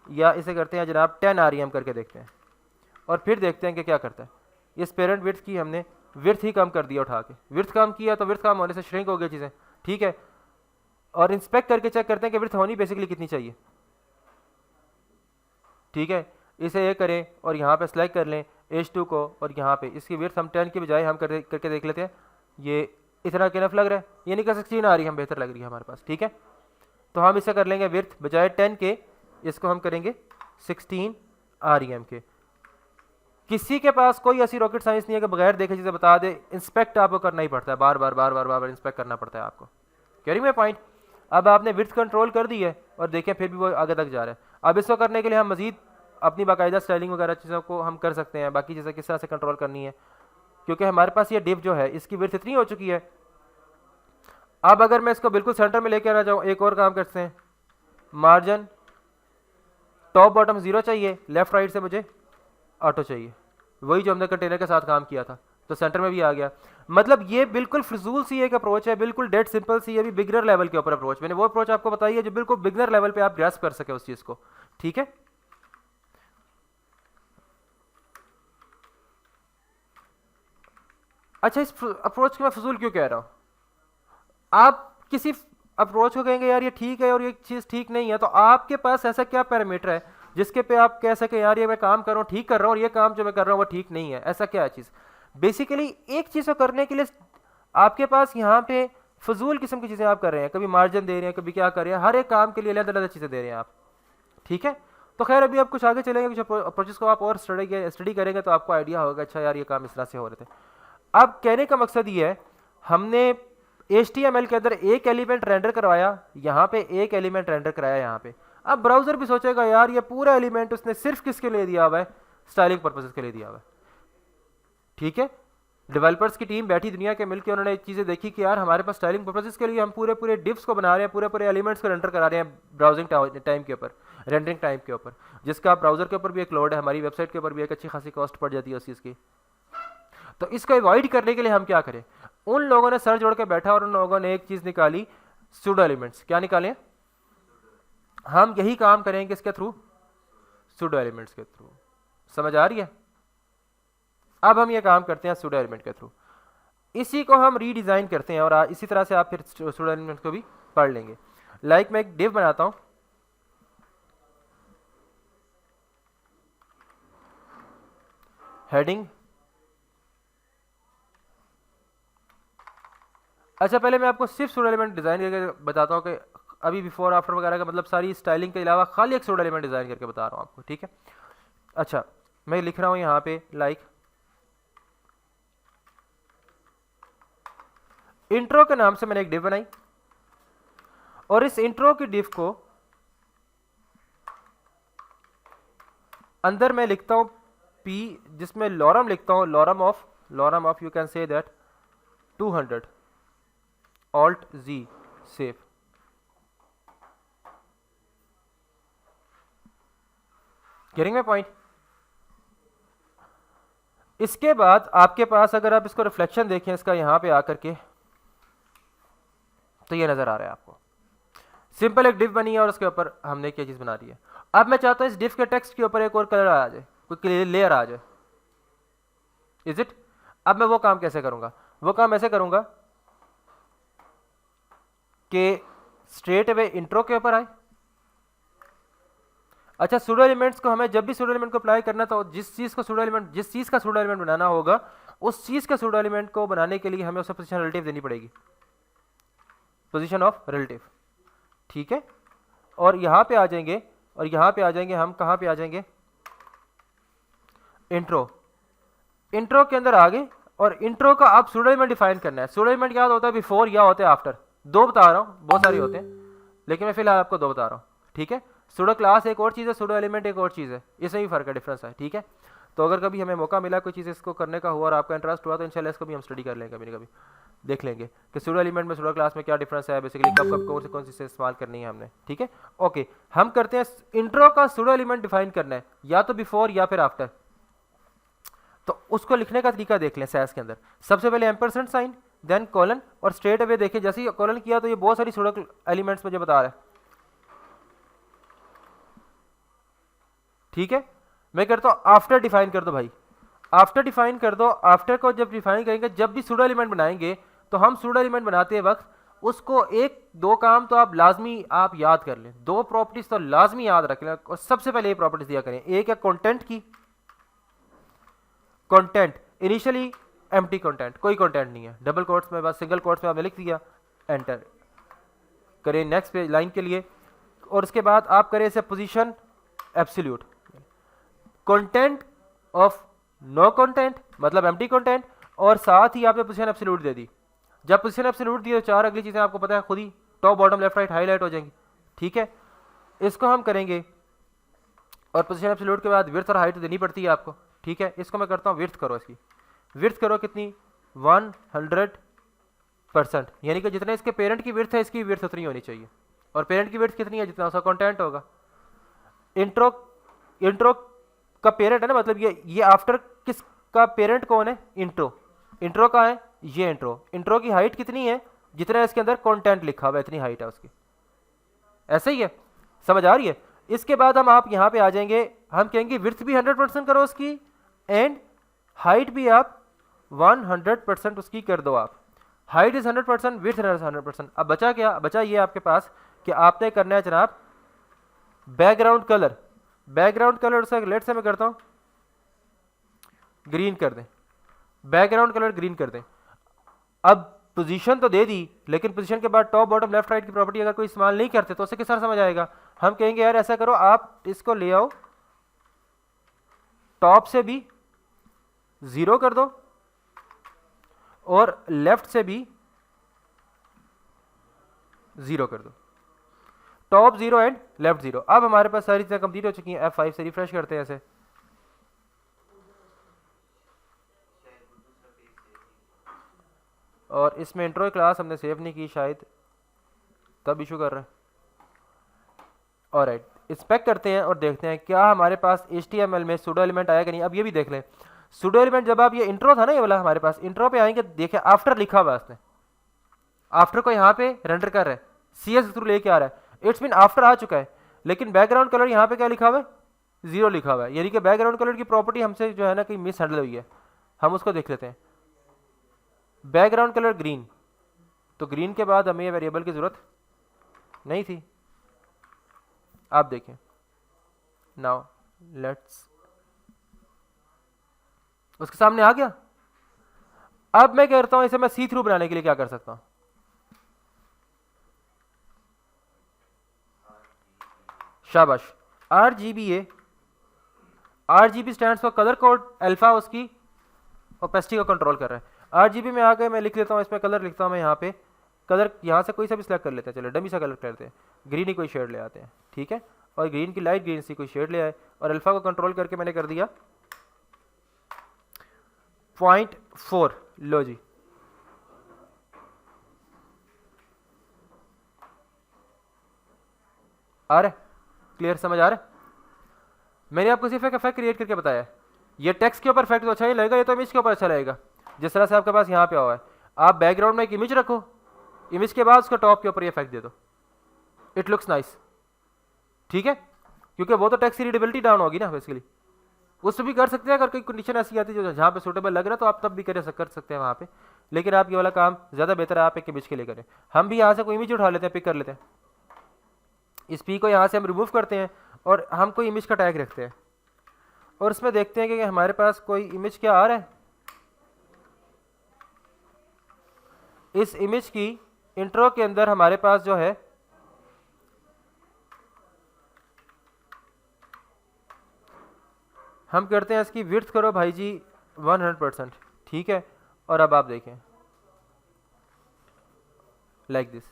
या इसे करते हैं जनाब 10 rem करके देखते हैं, और फिर देखते हैं कि क्या करता है। इस पेरेंट विड्थ की हमने विड्थ ही कम कर दिया, उठा के विड्थ कम किया तो विड्थ कम होने से श्रिंक हो गई चीज़ें, ठीक है। और इंस्पेक्ट करके चेक करते हैं कि विड्थ होनी बेसिकली कितनी चाहिए, ठीक है। इसे ये करें और यहाँ पे सेलेक्ट कर लें, H2 को और यहाँ पे इसकी विड्थ हम 10 की बजाय हम करके देख लेते हैं, ये इतना किनफ लग रहा है, यानी कि 16 आ रही है, हम बेहतर लग रही है हमारे पास, ठीक है। तो हम इसे कर लेंगे विड्थ बजाय 10 के, इसको हम करेंगे 16 REM के। किसी के पास कोई ऐसी रॉकेट साइंस नहीं है कि बगैर देखे चीज़ें बता दे, इंस्पेक्ट आपको करना ही पड़ता है, बार बार इंस्पेक्ट करना पड़ता है आपको। कैरी में पॉइंट। अब आपने विड्थ कंट्रोल कर दी है और देखें फिर भी वो आगे तक जा रहा है। अब इसको करने के लिए हम मजीद अपनी बाकायदा स्टाइलिंग वगैरह चीज़ों को हम कर सकते हैं, बाकी चीज़ें किस तरह से कंट्रोल करनी है, क्योंकि हमारे पास ये डिव जो है इसकी विड्थ इतनी हो चुकी है। अब अगर मैं इसको बिल्कुल सेंटर में लेकर आ जाऊँ, एक और काम करते हैं, मार्जिन टॉप बॉटम 0 चाहिए, लेफ्ट राइट से मुझे ऑटो चाहिए, वही जो हमने कंटेनर के साथ काम किया था, तो सेंटर में भी आ गया। मतलब ये बिल्कुल फिजूल सी एक अप्रोच है, बिल्कुल डेड सिंपल सी है, भी बिगनर लेवल के ऊपर अप्रोच, मैंने वो अप्रोच आपको बताई है जो बिल्कुल बिगनर लेवल पे आप ग्रैस्प कर सके उस चीज़ को, ठीक है। अच्छा, इस अप्रोच को मैं फजूल क्यों कह रहा हूँ? आप किसी अप्रोच को कहेंगे यार ये ठीक है और ये चीज़ ठीक नहीं है, तो आपके पास ऐसा क्या पैरामीटर है जिसके पे आप कह सके यार ये मैं काम कर रहा हूँ ठीक कर रहा हूँ और ये काम जो मैं कर रहा हूँ वो ठीक नहीं है? ऐसा क्या है चीज़? बेसिकली एक चीज़ को करने के लिए आपके पास यहाँ पे फजूल किस्म की चीज़ें आप कर रहे हैं, कभी मार्जिन दे रहे हैं, कभी क्या कर रहे हैं, हर एक काम के लिए अलग अलग चीज़ें दे रहे हैं आप, ठीक है। तो खैर अभी आप कुछ आगे चलेंगे, कुछ अप्रोचेस को आप और स्टडी करेंगे तो आपको आइडिया होगा, अच्छा यार ये काम इस तरह से हो रहे थे। अब कहने का मकसद ये है, हमने HTML के अंदर एक एलिमेंट रेंडर करवाया, यहाँ पे एक एलिमेंट रेंडर कराया यहाँ पे। अब ब्राउजर भी सोचेगा यार ये पूरा एलिमेंट उसने सिर्फ किसके लिए दिया हुआ है, स्टाइलिंग पर्पसेस के लिए दिया हुआ है, ठीक है। डेवलपर्स की टीम बैठी दुनिया के मिलकर उन्होंने चीज़ें देखी कि यार हमारे पास स्टाइलिंग पर्पसेस के लिए हम पूरे पूरे डिव्स को बना रहे हैं, पूरे पूरे एलिमेंट्स को रेंडर करा रहे हैं ब्राउजिंग टाइम के ऊपर, रेंडरिंग टाइम के ऊपर, जिसका ब्राउजर के ऊपर भी एक लोड है, हमारी वेबसाइट के ऊपर भी एक अच्छी खासी कॉस्ट पड़ जाती है उस चीज़ की। तो इसको अवॉइड करने के लिए हम क्या करें? उन लोगों ने सर जोड़ के बैठा और उन लोगों ने एक चीज़ निकाली, सूडो एलिमेंट्स। क्या निकाले? हम यही काम करेंगे इसके थ्रू, सूडो एलिमेंट्स के थ्रू। समझ आ रही है? अब हम ये काम करते हैं सूडो एलिमेंट के थ्रू, इसी को हम रीडिज़ाइन करते हैं और इसी तरह से आप फिर सूडो एलिमेंट्स को भी पढ़ लेंगे। लाइक मैं एक डिव बनाता हूँ, हेडिंग। अच्छा, पहले मैं आपको सिर्फ सूडो एलिमेंट डिज़ाइन करके बताता हूँ कि अभी बिफोर आफ्टर वगैरह का मतलब सारी स्टाइलिंग के अलावा खाली एक सूडो एलिमेंट डिज़ाइन करके बता रहा हूँ आपको, ठीक है। अच्छा, मैं लिख रहा हूँ यहाँ पे लाइक इंट्रो के नाम से मैंने एक डिव बनाई और इस इंट्रो की डिव को अंदर मैं लिखता हूँ P, जिसमें लॉरम लिखता हूँ, lorem of you can say that 200 Alt Z save. Getting my point? इसके बाद आपके पास अगर आप इसको रिफ्लेक्शन देखें इसका यहाँ पे आकर के, तो ये नजर आ रहा है आपको, सिंपल एक डिव बनी है और उसके ऊपर हमने क्या चीज बना दी है। अब मैं चाहता हूं इस डिव के टेक्स्ट के ऊपर एक और कलर आ जाए, कोई लेयर आ जाए, इज इट? अब मैं वो काम कैसे करूंगा? वो काम ऐसे करूंगा कि स्ट्रेट अवे इंट्रो के ऊपर आए। अच्छा, सूडो एलिमेंट्स को हमें जब भी सूडो एलिमेंट को अप्लाई करना, तो जिस चीज का सूडो एलिमेंट बनाना होगा, उस चीज का सूडो एलिमेंट को बनाने के लिए हमें उसे पोजीशन रिलेटिव देनी पड़ेगी, पोजीशन ऑफ रिलेटिव, ठीक है। और यहां पे आ जाएंगे, और यहां पे आ जाएंगे हम, कहां पे आ जाएंगे? इंट्रो के अंदर आ गए और इंट्रो का आप सूडो एलिमेंट डिफाइन करना है। सूडो एलिमेंट क्या होता है? बिफोर या होते हैं आफ्टर, दो बता रहा हूं, बहुत सारे होते हैं लेकिन मैं फिलहाल आपको दो बता रहा हूं, ठीक है। सूडो क्लास एक और चीज़ है, सूडो एलिमेंट एक और चीज़ है, इसमें भी फर्क है, डिफरेंस है, ठीक है। तो अगर कभी हमें मौका मिला कोई चीज़ इसको करने का हुआ और आपका इंटरेस्ट हुआ तो इंशाल्लाह इसको भी हम स्टडी कर लेंगे, कभी ना कभी देख लेंगे कि सूडो एलिमेंट में सूडो क्लास में क्या डिफरेंस है, बेसिकली कब कब कौन सी इस्तेमाल करनी है हमने, ठीक है। ओके, हम करते हैं इंट्रो का सूडो एलिमेंट डिफाइन करना है, या तो बिफोर या फिर आफ्टर। तो उसको लिखने का तरीका देख लें सैस के अंदर। सबसे पहले एम्परसेंट साइन, देन कॉलन, और स्ट्रेट अवे देखिए जैसे ही कॉलन किया तो ये बहुत सारी सूडो एलिमेंट्स मुझे बता रहा है, ठीक है। मैं करता हूं आफ्टर डिफाइन कर दो भाई, आफ्टर डिफाइन कर दो। आफ्टर को जब डिफाइन करेंगे, जब भी सूडो एलिमेंट बनाएंगे तो हम सूडो एलिमेंट बनाते वक्त उसको एक दो काम तो आप लाजमी आप याद कर लें, दो प्रॉपर्टीज तो लाजमी याद रख लें। और सबसे पहले ये प्रॉपर्टीज दिया करें, एक है कंटेंट की, कंटेंट इनिशियली एम्प्टी कंटेंट, कोई कंटेंट नहीं है, डबल कोट्स में बस सिंगल कोट्स में आपने लिख दिया, एंटर करें नेक्स्ट पेज लाइन के लिए, और उसके बाद आप करें इसे position absolute, content of no content मतलब एम्प्टी कंटेंट, और साथ ही आपने पोजीशन एब्सोल्यूट दे दी। जब पोजीशन एब्सोल्यूट दी तो चार अगली चीज़ें आपको पता है खुद ही top bottom left right highlight हो जाएंगी, ठीक है। इसको हम करेंगे और पोजीशन एब्सोल्यूट के बाद विड्थ और हाइट देनी पड़ती है आपको, ठीक है। इसको मैं करता हूँ विड्थ करो, इसकी विड्थ करो कितनी 100%, यानी कि जितना इसके पेरेंट की विड्थ है इसकी विड्थ उतनी होनी चाहिए, और पेरेंट की विड्थ कितनी है जितना उसका कंटेंट होगा। इंट्रो का पेरेंट है ना, मतलब ये आफ्टर किसका पेरेंट कौन है, इंट्रो का है ये इंट्रो की हाइट कितनी है जितना इसके अंदर कंटेंट लिखा हुआ है इतनी हाइट है उसकी, ऐसे ही है, समझ आ रही है। इसके बाद हम आप यहां पे आ जाएंगे, हम कहेंगे विड्थ भी 100% करो उसकी, एंड हाइट भी आप 100% उसकी कर दो आप, हाइट इज 100%, विड्थ 100%। अब बचा क्या, बचा ये आपके पास कि आपने करना है जनाब बैकग्राउंड कलर, बैकग्राउंड कलर उसका लेट से मैं करता हूं ग्रीन कर दें, बैकग्राउंड कलर ग्रीन कर दें। अब पोजीशन तो दे दी, लेकिन पोजीशन के बाद टॉप बॉटम लेफ्ट राइट की प्रॉपर्टी अगर कोई इस्तेमाल नहीं करते तो उसे किस तरह समझ आएगा। हम कहेंगे यार ऐसा करो, आप इसको ले आओ टॉप से भी 0 कर दो और लेफ्ट से भी 0 कर दो, टॉप 0 एंड लेफ्ट 0। अब हमारे पास सारी चीजें कंप्लीट हो चुकी हैं। F5 से रिफ्रेश करते हैं ऐसे, और इसमें इंट्रो क्लास हमने सेव नहीं की शायद, तब इशू कर रहा है। ऑलराइट, इंस्पेक्ट करते हैं और देखते हैं क्या हमारे पास HTML में सूडो एलिमेंट आया कि नहीं। अब ये भी देख लें सूडो एलिमेंट, जब आप ये इंट्रो था ना ये वाला हमारे पास, इंट्रो पे आएंगे देखिए आफ्टर लिखा हुआ है उसने, आफ्टर को यहाँ पे रेंडर कर रहा है, CS थ्रू लेके आ रहा है, इट्स मीन आफ्टर आ चुका है। लेकिन बैकग्राउंड कलर यहाँ पे क्या लिखा हुआ है 0 लिखा हुआ है, यानी कि बैकग्राउंड कलर की प्रॉपर्टी हमसे जो है ना कहीं मिस हैंडल हुई है। हम उसको देख लेते हैं, बैकग्राउंड कलर ग्रीन, तो ग्रीन के बाद हमें ये वेरिएबल की जरूरत नहीं थी। आप देखें नाउ लेट्स, उसके सामने आ गया। अब मैं कहता हूं इसे मैं सी थ्रू बनाने के लिए क्या कर सकता हूं, शाबाश RGBA, RGB stands for colour code, alpha उसकी ओपेसिटी को कंट्रोल कर रहा है। RGB में आ गए, मैं लिख लेता हूँ इसमें कलर लिखता हूँ मैं यहाँ पे, कलर यहाँ से कोई सा भी सिलेक्ट कर लेते हैं, चलो डमी सा कलर करते हैं, ग्रीन ही कोई शेड ले आते हैं, ठीक है। और ग्रीन की लाइट ग्रीन सी कोई शेड ले आए, और अल्फा को कंट्रोल करके मैंने कर दिया 0.4, लो जी आ रहा है, क्लियर समझ आ रहा है। मैंने आपको सिर्फ एक इफेक्ट क्रिएट करके बताया, ये टेक्स्ट के ऊपर इफेक्ट तो अच्छा ही लगेगा, ये तो इमेज के ऊपर अच्छा लगेगा। जिस तरह से आपके पास यहाँ पे हुआ है, आप बैकग्राउंड में एक इमेज रखो, इमेज के बाद उसका टॉप के ऊपर ये इफेक्ट दे दो, इट लुक्स नाइस, ठीक है। क्योंकि वो तो टेक्स्ट की रीडेबिलिटी डाउन होगी ना बेसिकली, उससे भी कर सकते हैं अगर कोई कंडीशन ऐसी आती है जो जहाँ पे सूटेबल लग रहा है तो आप तब भी कर सकते हैं वहाँ पे। लेकिन आप ये वाला काम ज़्यादा बेहतर है आप एक इमेज के लिए करें। हम भी यहाँ से कोई इमेज उठा लेते हैं, पिक कर लेते हैं, इस पी को यहाँ से हम रिमूव करते हैं और हम कोई इमेज का टैग रखते हैं, और उसमें देखते हैं कि हमारे पास कोई इमेज क्या आ रहा है। इस इमेज की इंट्रो के अंदर हमारे पास जो है हम करते हैं इसकी विड्थ करो भाई जी 100%, ठीक है। और अब आप देखें लाइक दिस,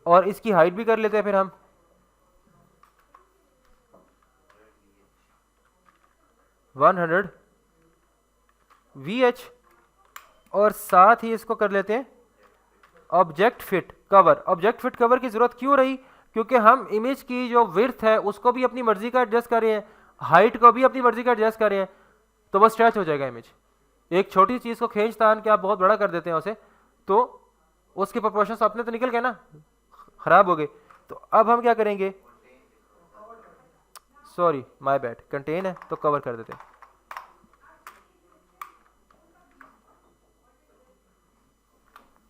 और इसकी हाइट भी कर लेते हैं फिर हम 100 VH, और साथ ही इसको कर लेते हैं object fit cover. Object fit cover की जरूरत क्यों रही, क्योंकि हम इमेज की जो विड्थ है उसको भी अपनी मर्जी का एडजस्ट कर रहे हैं, हाइट को भी अपनी मर्जी का एडजस्ट कर रहे हैं, तो वो स्ट्रेच हो जाएगा इमेज। एक छोटी चीज को खींच तान के आप बहुत बड़ा कर देते हैं उसे, तो उसके प्रोपोर्शंस अपने तो निकल गए ना, खराब हो गए। तो अब हम क्या करेंगे, सॉरी माय बैड, कंटेन है तो कवर कर देते हैं।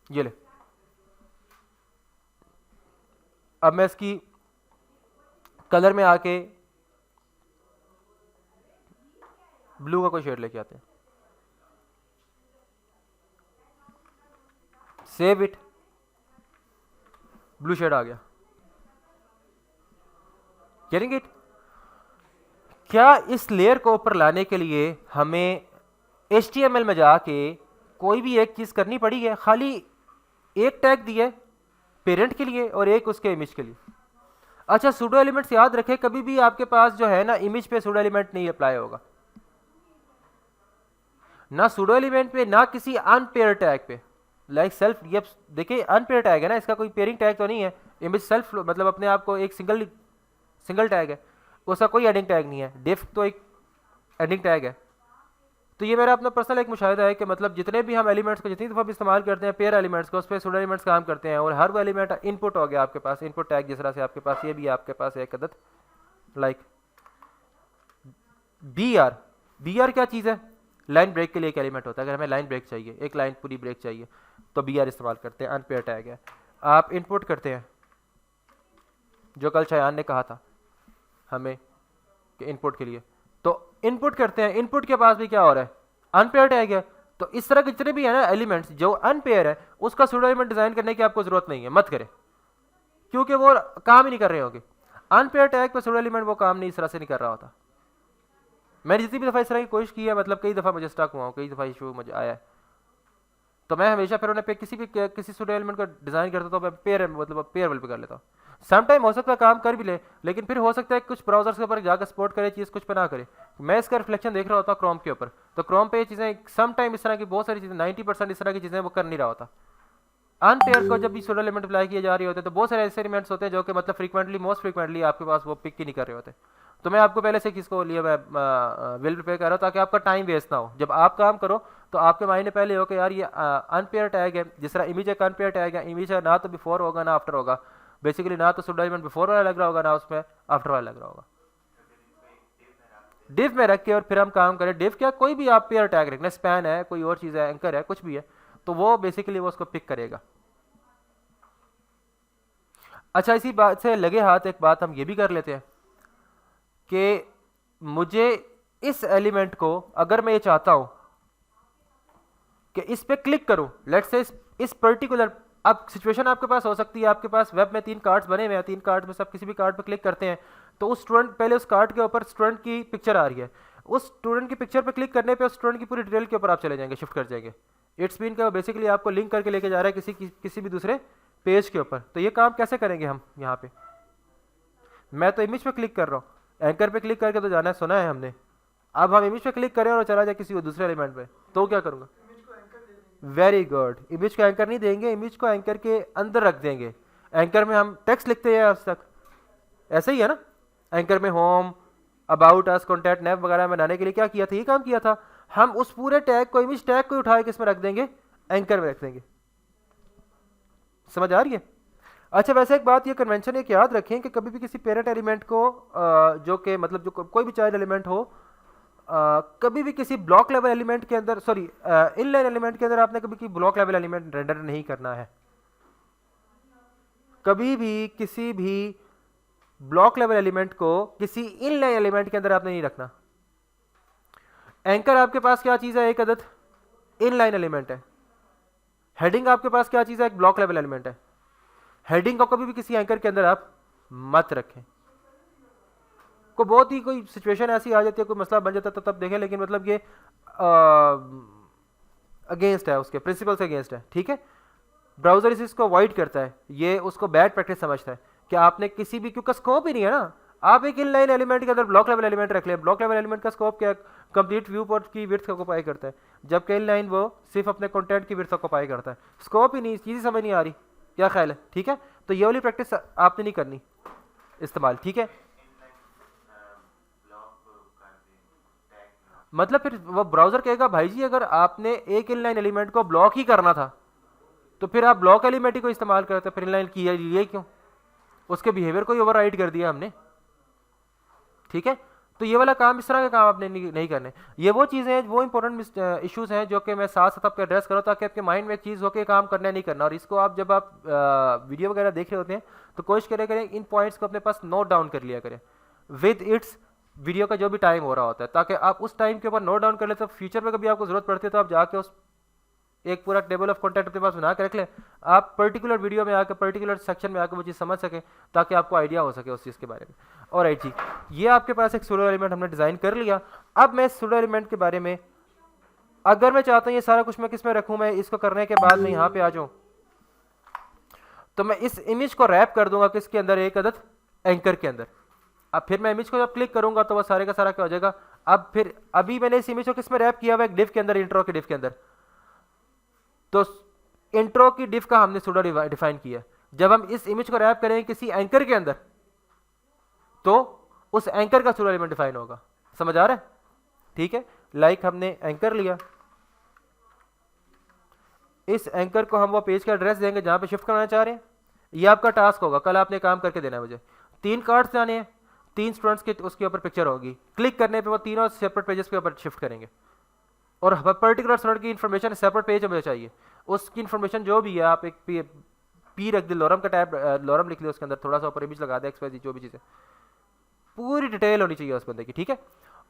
ये ले, अब मैं इसकी कलर में आके ब्लू का कोई शेड लेके आते हैं, सेव इट, ब्लू शेड आ गया। Getting it? क्या इस लेयर को ऊपर लाने के लिए हमें HTML में जाके कोई भी एक चीज करनी पड़ी है? खाली एक टैग दिया पेरेंट के लिए और एक उसके इमेज के लिए। अच्छा, सूडो एलिमेंट्स याद रखें, कभी भी आपके पास जो है ना इमेज पे सूडो एलिमेंट नहीं अप्लाई होगा, ना सूडो एलिमेंट पे ना किसी अनपेयर टैग पे। लाइक सेल्फ, ये देखिए अनपेयर टैग है ना, इसका कोई पेयरिंग टैग तो नहीं है। इमेज सेल्फ मतलब अपने आप को एक सिंगल टैग है, उसका कोई एडिंग टैग नहीं है। डिफ तो एक एडिंग टैग है। तो ये मेरा अपना पर्सनल एक मुशाहिदा है कि मतलब जितने भी हम एलिमेंट्स को जितनी दफ़ा भी इस्तेमाल करते हैं पेयर एलिमेंट्स को, उस पर सूडो एलिमेंट्स काम करते हैं और हर वो एलिमेंट इनपुट हो गया आपके पास, इनपुट टैग जिस तरह से आपके पास ये भी आपके पास एक अदद लाइक बी आर क्या चीज़ है? लाइन ब्रेक के लिए एक एलिमेंट होता है। अगर हमें लाइन ब्रेक चाहिए, एक लाइन पूरी ब्रेक चाहिए, तो बी आर इस्तेमाल करते हैं, अनपेयर टैग है। आप इनपुट करते हैं, जो कल शायान ने कहा था हमें कि इनपुट के लिए, तो इनपुट करते हैं, इनपुट के पास भी क्या हो रहा है? अनपेयर टैग है। तो इस तरह के जितने भी है ना एलिमेंट्स जो अनपेयर है, उसका सूडो एलिमेंट डिजाइन करने की आपको जरूरत नहीं है, मत करें, क्योंकि वो काम ही नहीं कर रहे होंगे। अनपेयर टैग पे सूडो एलिमेंट वो काम नहीं इस तरह से नहीं कर रहा होता। मैंने जितनी भी दफ़ा इस तरह की कोशिश की है, मतलब कई दफ़ा मुझे स्टक हुआ हूँ, कई दफ़ा इशू मुझे आया है, तो मैं हमेशा फिर उन्हें पे किसी सूडो एलिमेंट को डिज़ाइन करता तो मैं पेयर मतलब पेयर पे कर लेता हूँ। समटाइम हो सकता है काम कर भी ले, लेकिन फिर हो सकता है कुछ ब्राउजर्स के ऊपर जाकर सपोर्ट करे चीज़, कुछ पे ना करे। मैं इसका रिफ्लेक्शन देख रहा होता क्रोम के ऊपर, तो क्रोम पे ये चीज़ें समटाइम इस तरह की बहुत सारी चीज़ें 90% इस तरह की चीज़ें वो कर नहीं रहा होता। अनपेयर को जब भी सूडो एलिमेंट अप्लाई किए जा रहे होते हैं तो बहुत सारे ऐसे एलिमेंट्स होते हैं जो कि मतलब फ्रीक्वेंटली मोस्ट फ्रीक्वेंटली आपके पास वो पिक ही नहीं कर रहे होते। तो मैं आपको पहले से किसको लिए मैं विल प्रिपेयर कर रहा हूँ ताकि आपका टाइम वेस्ट ना हो। जब आप काम करो तो आपके माइंड में पहले हो कि यार ये अनपेयर टैग है, जिस तरह इमेज एक अनपेयर टैग है, इमेज है ना तो बिफोर होगा ना आफ्टर होगा, बेसिकली ना तो सूडो एलिमेंट बिफोर वाला लग रहा होगा ना उसमें आफ्टर वाला लग रहा होगा। डिव में रख के और फिर हम काम करें। डिव क्या, कोई भी आप पेयर टैग रखना, स्पैन है, कोई और चीज़ है, एंकर है, कुछ भी है, तो वो बेसिकली वो उसको पिक करेगा। अच्छा, इसी बात से लगे हाथ एक बात हम ये भी कर लेते हैं कि मुझे इस एलिमेंट को अगर मैं ये चाहता हूं कि इस पे क्लिक करूं, लेट्स से इस पर्टिकुलर, अब सिचुएशन आपके पास हो सकती है, आपके पास वेब में 3 कार्ड्स बने हुए हैं, 3 कार्ड में सब किसी भी कार्ड पे क्लिक करते हैं तो उस स्टूडेंट, पहले उस कार्ड के ऊपर स्टूडेंट की पिक्चर आ रही है, उस स्टूडेंट की पिक्चर पे क्लिक करने पे उस स्टूडेंट की पूरी डिटेल के ऊपर आप चले जाएंगे, शिफ्ट कर जाएंगे। इट्स मीन का बेसिकली आपको लिंक करके लेके जा रहा है किसी भी दूसरे पेज के ऊपर। तो ये काम कैसे करेंगे हम यहाँ पे? मैं तो इमेज पे क्लिक कर रहा हूँ, एंकर पे क्लिक करके तो जाना है, सुना है हमने। अब हम इमेज पे क्लिक करें और चला जाए किसी दूसरे एलिमेंट पे, तो क्या करूँगा? वेरी गुड, इमेज को एंकर नहीं देंगे, इमेज को एंकर के अंदर रख देंगे। एंकर में हम टेक्स्ट लिखते हैं आज तक, ऐसे ही है ना। एंकर में home, about us, contact, nap वगैरह बनाने के लिए क्या किया था? ये काम किया था। हम उस पूरे टैग को, इमेज टैग को उठा के इसमें रख देंगे, एंकर में रख देंगे। समझ आ रही है? अच्छा, वैसे एक बात, ये कन्वेंशन एक याद रखें कि कभी भी किसी पेरेंट एलिमेंट को जो कि मतलब जो कोई भी चाइल्ड एलिमेंट हो, कभी भी किसी ब्लॉक लेवल एलिमेंट के अंदर, सॉरी इनलाइन एलिमेंट के अंदर आपने कभी की ब्लॉक लेवल एलिमेंट रेंडर नहीं करना है। कभी भी किसी भी ब्लॉक लेवल एलिमेंट को किसी इनलाइन एलिमेंट के अंदर आपने नहीं रखना। एंकर आपके पास क्या चीज है? एक अदद इनलाइन एलिमेंट है। हेडिंग आपके पास क्या चीज है? एक ब्लॉक लेवल एलिमेंट है। हेडिंग को कभी भी किसी एंकर के अंदर आप मत रखें। को बहुत ही कोई सिचुएशन ऐसी आ जाती है, कोई मसला बन जाता है तो तब देखें, लेकिन मतलब ये अगेंस्ट है, उसके प्रिंसिपल से अगेंस्ट है। ठीक है, ब्राउजर इसको अवॉइड करता है, ये उसको बैड प्रैक्टिस समझता है कि आपने किसी भी, क्योंकि स्कोप ही नहीं है ना। आप एक इनलाइन एलिमेंट के अंदर ब्लॉक लेवल एलिमेंट रख लें, ब्लॉक लेवल एलिमेंट का स्कोप क्या? कंप्लीट व्यू पोर्ट की विड्थ ऑक्युपाई करता है, जबकि इनलाइन वो सिर्फ अपने कंटेंट की विड्थ ऑक्युपाई करता है। स्कोप ही नहीं, चीज़ समझ नहीं आ रही, क्या ख्याल है? ठीक है, तो ये वाली प्रैक्टिस आपने नहीं करनी इस्तेमाल। ठीक है, मतलब फिर वो ब्राउजर कहेगा भाई जी अगर आपने एक इनलाइन एलिमेंट को ब्लॉक ही करना था तो फिर आप ब्लॉक एलिमेंट ही को इस्तेमाल करते, फिर इनलाइन किया ये क्यों? उसके बिहेवियर को ही ओवरराइड कर दिया हमने। ठीक है, तो ये वाला काम, इस तरह का काम आपने नहीं करने। ये वो चीज़ें हैं, वो इंपॉर्टेंट इश्यूज हैं जो कि मैं साथ साथ आपके एड्रेस करूँ ताकि आपके माइंड में एक चीज़ हो के काम करना नहीं करना। और इसको आप जब आप वीडियो वगैरह देख रहे होते हैं तो कोशिश करें इन पॉइंट्स को अपने पास नोट डाउन कर लिया करें विद इट्स वीडियो का जो भी टाइम हो रहा होता है, ताकि आप उस टाइम के ऊपर नोट डाउन कर ले, तो फ्यूचर में कभी आपको ज़रूरत पड़ती है तो आप जाके उस एक पूरा टेबल ऑफ कॉन्टैक्ट अपने पास बना के रख लें, आप पर्टिकुलर वीडियो में आकर पर्टिकुलर सेक्शन में आकर वो चीज़ समझ सकें, ताकि आपको आइडिया हो सके उस चीज़ के बारे में। और राइट जी, ये आपके पास एक सूडो एलिमेंट हमने डिज़ाइन कर लिया। अब मैं सूडो एलिमेंट के बारे में, अगर मैं चाहता हूँ ये सारा कुछ मैं किस में रखूँ, मैं इसको करने के बाद मैं यहाँ पे आ जाऊँ, तो मैं इस इमेज को रैप कर दूंगा किसके अंदर, एक अदद एंकर के अंदर। अब फिर मैं इमेज को जब क्लिक करूंगा तो वह सारे का सारा क्या हो जाएगा। अब फिर अभी मैंने इस इमेज को किस में रैप किया हुआ, एक डिव के अंदर, इंट्रो के डिव के अंदर। तो इंट्रो की डिव का हमने सूडो डिफाइन किया। जब हम इस इमेज को रैप करेंगे किसी एंकर के अंदर, तो उस एंकर का सूडो एलिमेंट डिफाइन होगा। समझ आ रहा है? ठीक है, लाइक हमने एंकर लिया, इस एंकर को हम वो पेज का एड्रेस देंगे जहां पे शिफ्ट करना चाह रहे हैं। ये आपका टास्क होगा, कल आपने काम करके देना है मुझे। 3 कार्ड्स जाने हैं, 3 स्टूडेंट्स की उसके ऊपर पिक्चर होगी, क्लिक करने पे वो तीनों सेपरेट पेजेस के ऊपर शिफ्ट करेंगे, और पर्टिकुलर स्टूडेंट की इन्फॉर्मेशन सेपरेट पेज में चाहिए। उसकी इन्फॉर्मेशन जो भी है, आप एक पी रख दे, लॉरम का टैब, लॉरम लिख लिया, उसके अंदर थोड़ा सा ऊपर इमेज लगा दे, एक्सवाइज़ेड जो भी चीज़ें, पूरी डिटेल होनी चाहिए उस बंदे की, ठीक है।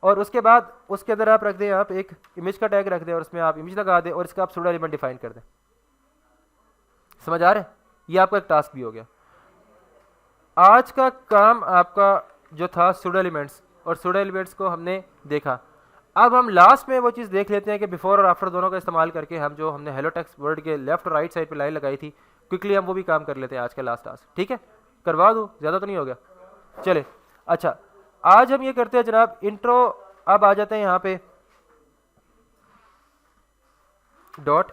और उसके बाद उसके अंदर आप रख दें, आप एक इमेज का टैग रख दें और उसमें आप इमेज लगा दें और इसका आप सूडो एलिमेंट डिफाइन कर दें। समझ आ रहा है? ये आपका एक टास्क भी हो गया। आज का काम आपका जो था सूडो एलिमेंट्स, और सूडो एलिमेंट्स को हमने देखा। अब हम लास्ट में वो चीज़ देख लेते हैं कि बिफोर और आफ्टर दोनों का इस्तेमाल करके हम जो हमने हेलो टेक्स्ट वर्ड के लेफ्ट और राइट साइड पे लाइन लगाई थी, क्विकली हम वो भी काम कर लेते हैं आज का लास्ट टास्क। ठीक है, करवा दूँ, ज़्यादा तो नहीं हो गया? चले, अच्छा आज हम ये करते हैं जनाब, इंट्रो। अब आ जाते हैं यहाँ पे डॉट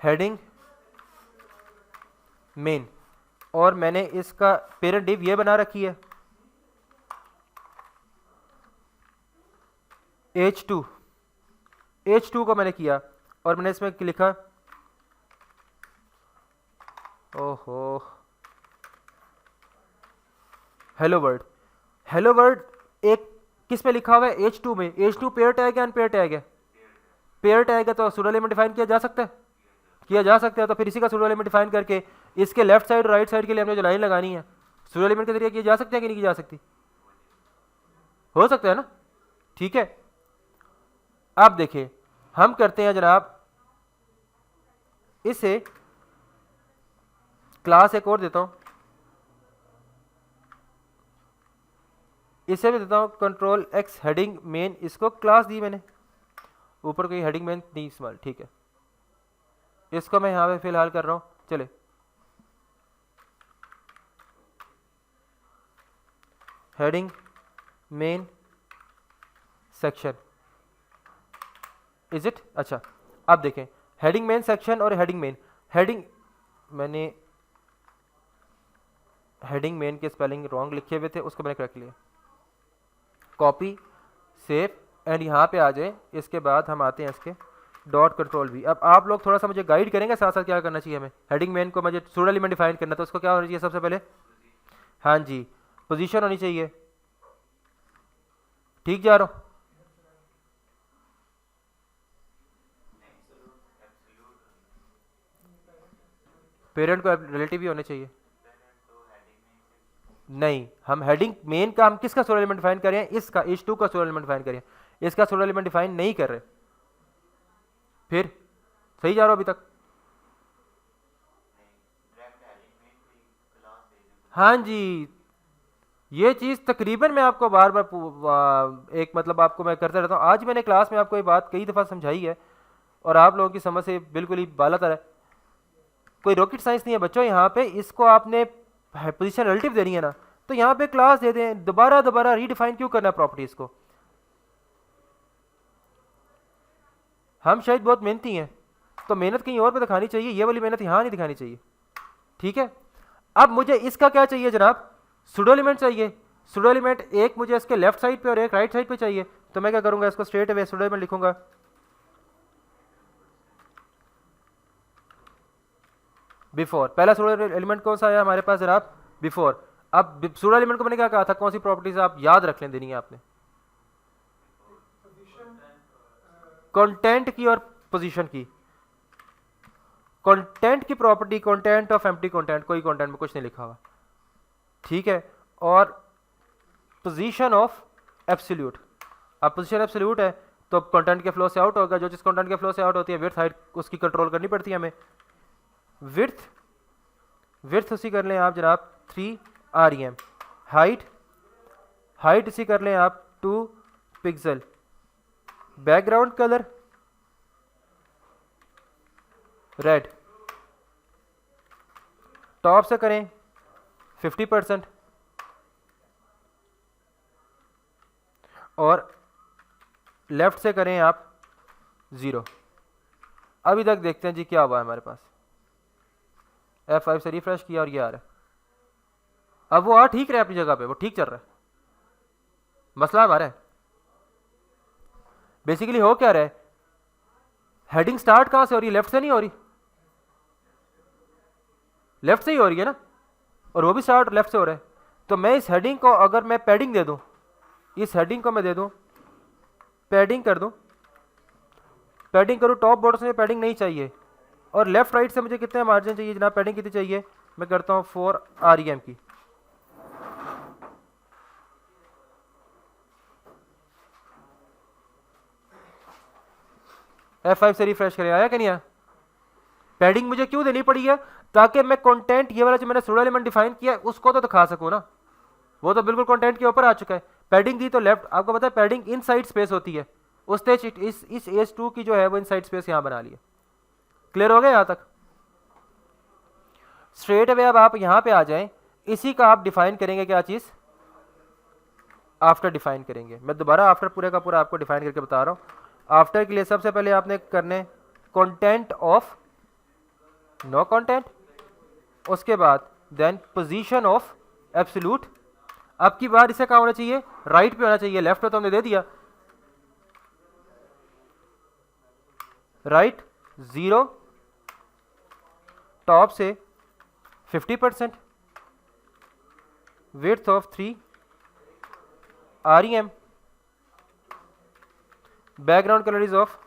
हेडिंग मेन, और मैंने इसका पेरेंट डिव ये बना रखी है h2 को मैंने किया, और मैंने इसमें लिखा, ओहो, हेलो वर्ल्ड। हेलो वर्ल्ड एक किस में लिखा हुआ है, h2 में। h2 पेयर टैग है, अनपेयर टैग है? पेयर टैग है, तो सूडो एलिमेंट डिफाइन किया जा सकता है, किया जा सकता है। तो फिर इसी का सूडो एलिमेंट डिफाइन करके इसके लेफ्ट साइड और राइट साइड के लिए हमने जो लाइन लगानी है, सूडो एलिमेंट के जरिए किया जा सकता है कि नहीं की जा सकती? हो सकता है ना? ठीक है, अब देखिए हम करते हैं जनाब, इसे क्लास एक और देता हूं, इसे भी देता हूं कंट्रोल एक्स हेडिंग मेन, इसको क्लास दी मैंने, ऊपर कोई हेडिंग मेन नहीं इस्तेमाल, ठीक है। इसको मैं यहां पे फिलहाल कर रहा हूं। चले, heading main section, is it? अच्छा, अब देखें हेडिंग मेन सेक्शन और हेडिंग मेन। हेडिंग, मैंने हेडिंग मेन के स्पेलिंग रॉन्ग लिखे हुए थे, उसको मैंने करेक्ट लिया। कॉपी, सेव, एंड यहाँ पे आ जाए। इसके बाद हम आते हैं इसके डॉट कंट्रोल भी। अब आप लोग थोड़ा सा मुझे गाइड करेंगे साथ साथ क्या करना चाहिए हमें। हेडिंग मेन को मुझे सूडो एलिमेंट डिफाइन करना, तो उसको क्या होना चाहिए सबसे पहले? हाँ जी, पोजीशन होनी चाहिए। ठीक जा रहा हूँ? पेरेंट को रिलेटिव ही होने चाहिए। नहीं, हम हेडिंग मेन का हम किसका सूडो एलिमेंट डिफाइन कर रहे हैं? इसका, h2 का सूडो एलिमेंट डिफाइन कर रहे हैं, इसका सूडो एलिमेंट डिफाइन नहीं कर रहे। फिर सही जा रहा हूं अभी तक? हाँ जी, ये चीज़ तकरीबन मैं आपको बार बार एक मतलब आपको मैं करता रहता हूँ। आज मैंने क्लास में आपको ये बात कई दफ़ा समझाई है और आप लोगों की समझ से बिल्कुल ही बालातर है। कोई रॉकेट साइंस नहीं है बच्चों। यहाँ पे इसको आपने पोजीशन रिलेटिव देनी है ना, तो यहाँ पे क्लास दे दें, दोबारा दोबारा रीडिफाइन क्यों करना है प्रॉपर्टीज को? हम शायद बहुत मेहनती हैं, तो मेहनत कहीं और पे दिखानी चाहिए, ये वाली मेहनत यहाँ नहीं दिखानी चाहिए। ठीक है, अब मुझे इसका क्या चाहिए जनाब? सूडो एलिमेंट चाहिए। सूडो एलिमेंट एक मुझे इसके लेफ्ट साइड पे और एक राइट साइड पे चाहिए। तो मैं क्या करूंगा, इसको स्ट्रेट अवे सूडो एलिमेंट लिखूंगा। बिफोर, पहला सूडो एलिमेंट कौन सा आया हमारे पास जनाब? बिफोर। अब सूडो एलिमेंट को मैंने क्या कहा था, कौन सी प्रॉपर्टीज आप याद रख लें, देनी है आपने? कंटेंट की और पोजीशन की। कंटेंट की property, content of empty content, कोई कंटेंट में कुछ नहीं लिखा हुआ, ठीक है। और पोजीशन ऑफ एब्सोल्यूट, अब पोजीशन एब्सोल्यूट है तो कंटेंट के फ्लो से आउट होगा, जो जिस कंटेंट के फ्लो से आउट होती है विड्थ हाइट उसकी कंट्रोल करनी पड़ती है हमें। विड्थ उसी कर लें आप जनाब 3 REM, हाइट इसी कर लें आप 2 pixel, background colour red, top से करें 50% और लेफ्ट से करें आप 0। अभी तक देखते हैं जी क्या हुआ है हमारे पास। F5 से रिफ्रेश किया और ये आ रहा है। अब वो ठीक रहा है अपनी जगह पे, वो ठीक चल रहा है। मसला हमारा है बेसिकली हो क्या रहा है, हेडिंग स्टार्ट कहां से हो रही है, लेफ्ट से नहीं हो रही, लेफ्ट से ही हो रही है ना, और वो भी स्टार्ट लेफ्ट से हो रहा है। तो मैं इस हेडिंग को अगर मैं पैडिंग दे दूं, इस हेडिंग को मैं दे दूं पैडिंग कर दूं, पैडिंग करूं, टॉप बॉटम में पैडिंग नहीं चाहिए, और लेफ्ट राइट से मुझे कितने मार्जिन चाहिए जनाब, पैडिंग कितनी चाहिए, मैं करता हूं 4 REM की। F5 से रिफ्रेश करें, आया कि नहीं आया। पैडिंग मुझे क्यों देनी पड़ी है, ताकि मैं कंटेंट ये वाला जो मैंने सूडो एलिमेंट डिफाइन किया है उसको तो दिखा सकूं ना, वो तो बिल्कुल कंटेंट के ऊपर आ चुका है। पैडिंग दी तो लेफ्ट, आपको पता है पैडिंग इनसाइड स्पेस होती है, उसने इस H2 की जो है वो इनसाइड स्पेस यहां बना लिया। क्लियर हो गया यहां तक। स्ट्रेट अवे अब आप यहां पे आ जाएं, इसी का आप डिफाइन करेंगे, क्या चीज, आफ्टर डिफाइन करेंगे। मैं दोबारा आफ्टर पूरे का पूरा आपको डिफाइन करके बता रहा हूं। आफ्टर के लिए सबसे पहले आपने करने कंटेंट ऑफ नो कंटेंट, उसके बाद देन पोजीशन ऑफ एब्सोल्यूट। अब की बार इसे कहां होना चाहिए, राइट पे होना चाहिए, लेफ्ट पे तो हमने दे दिया, राइट 0, टॉप से 50%, width of 3 REM, background colour is of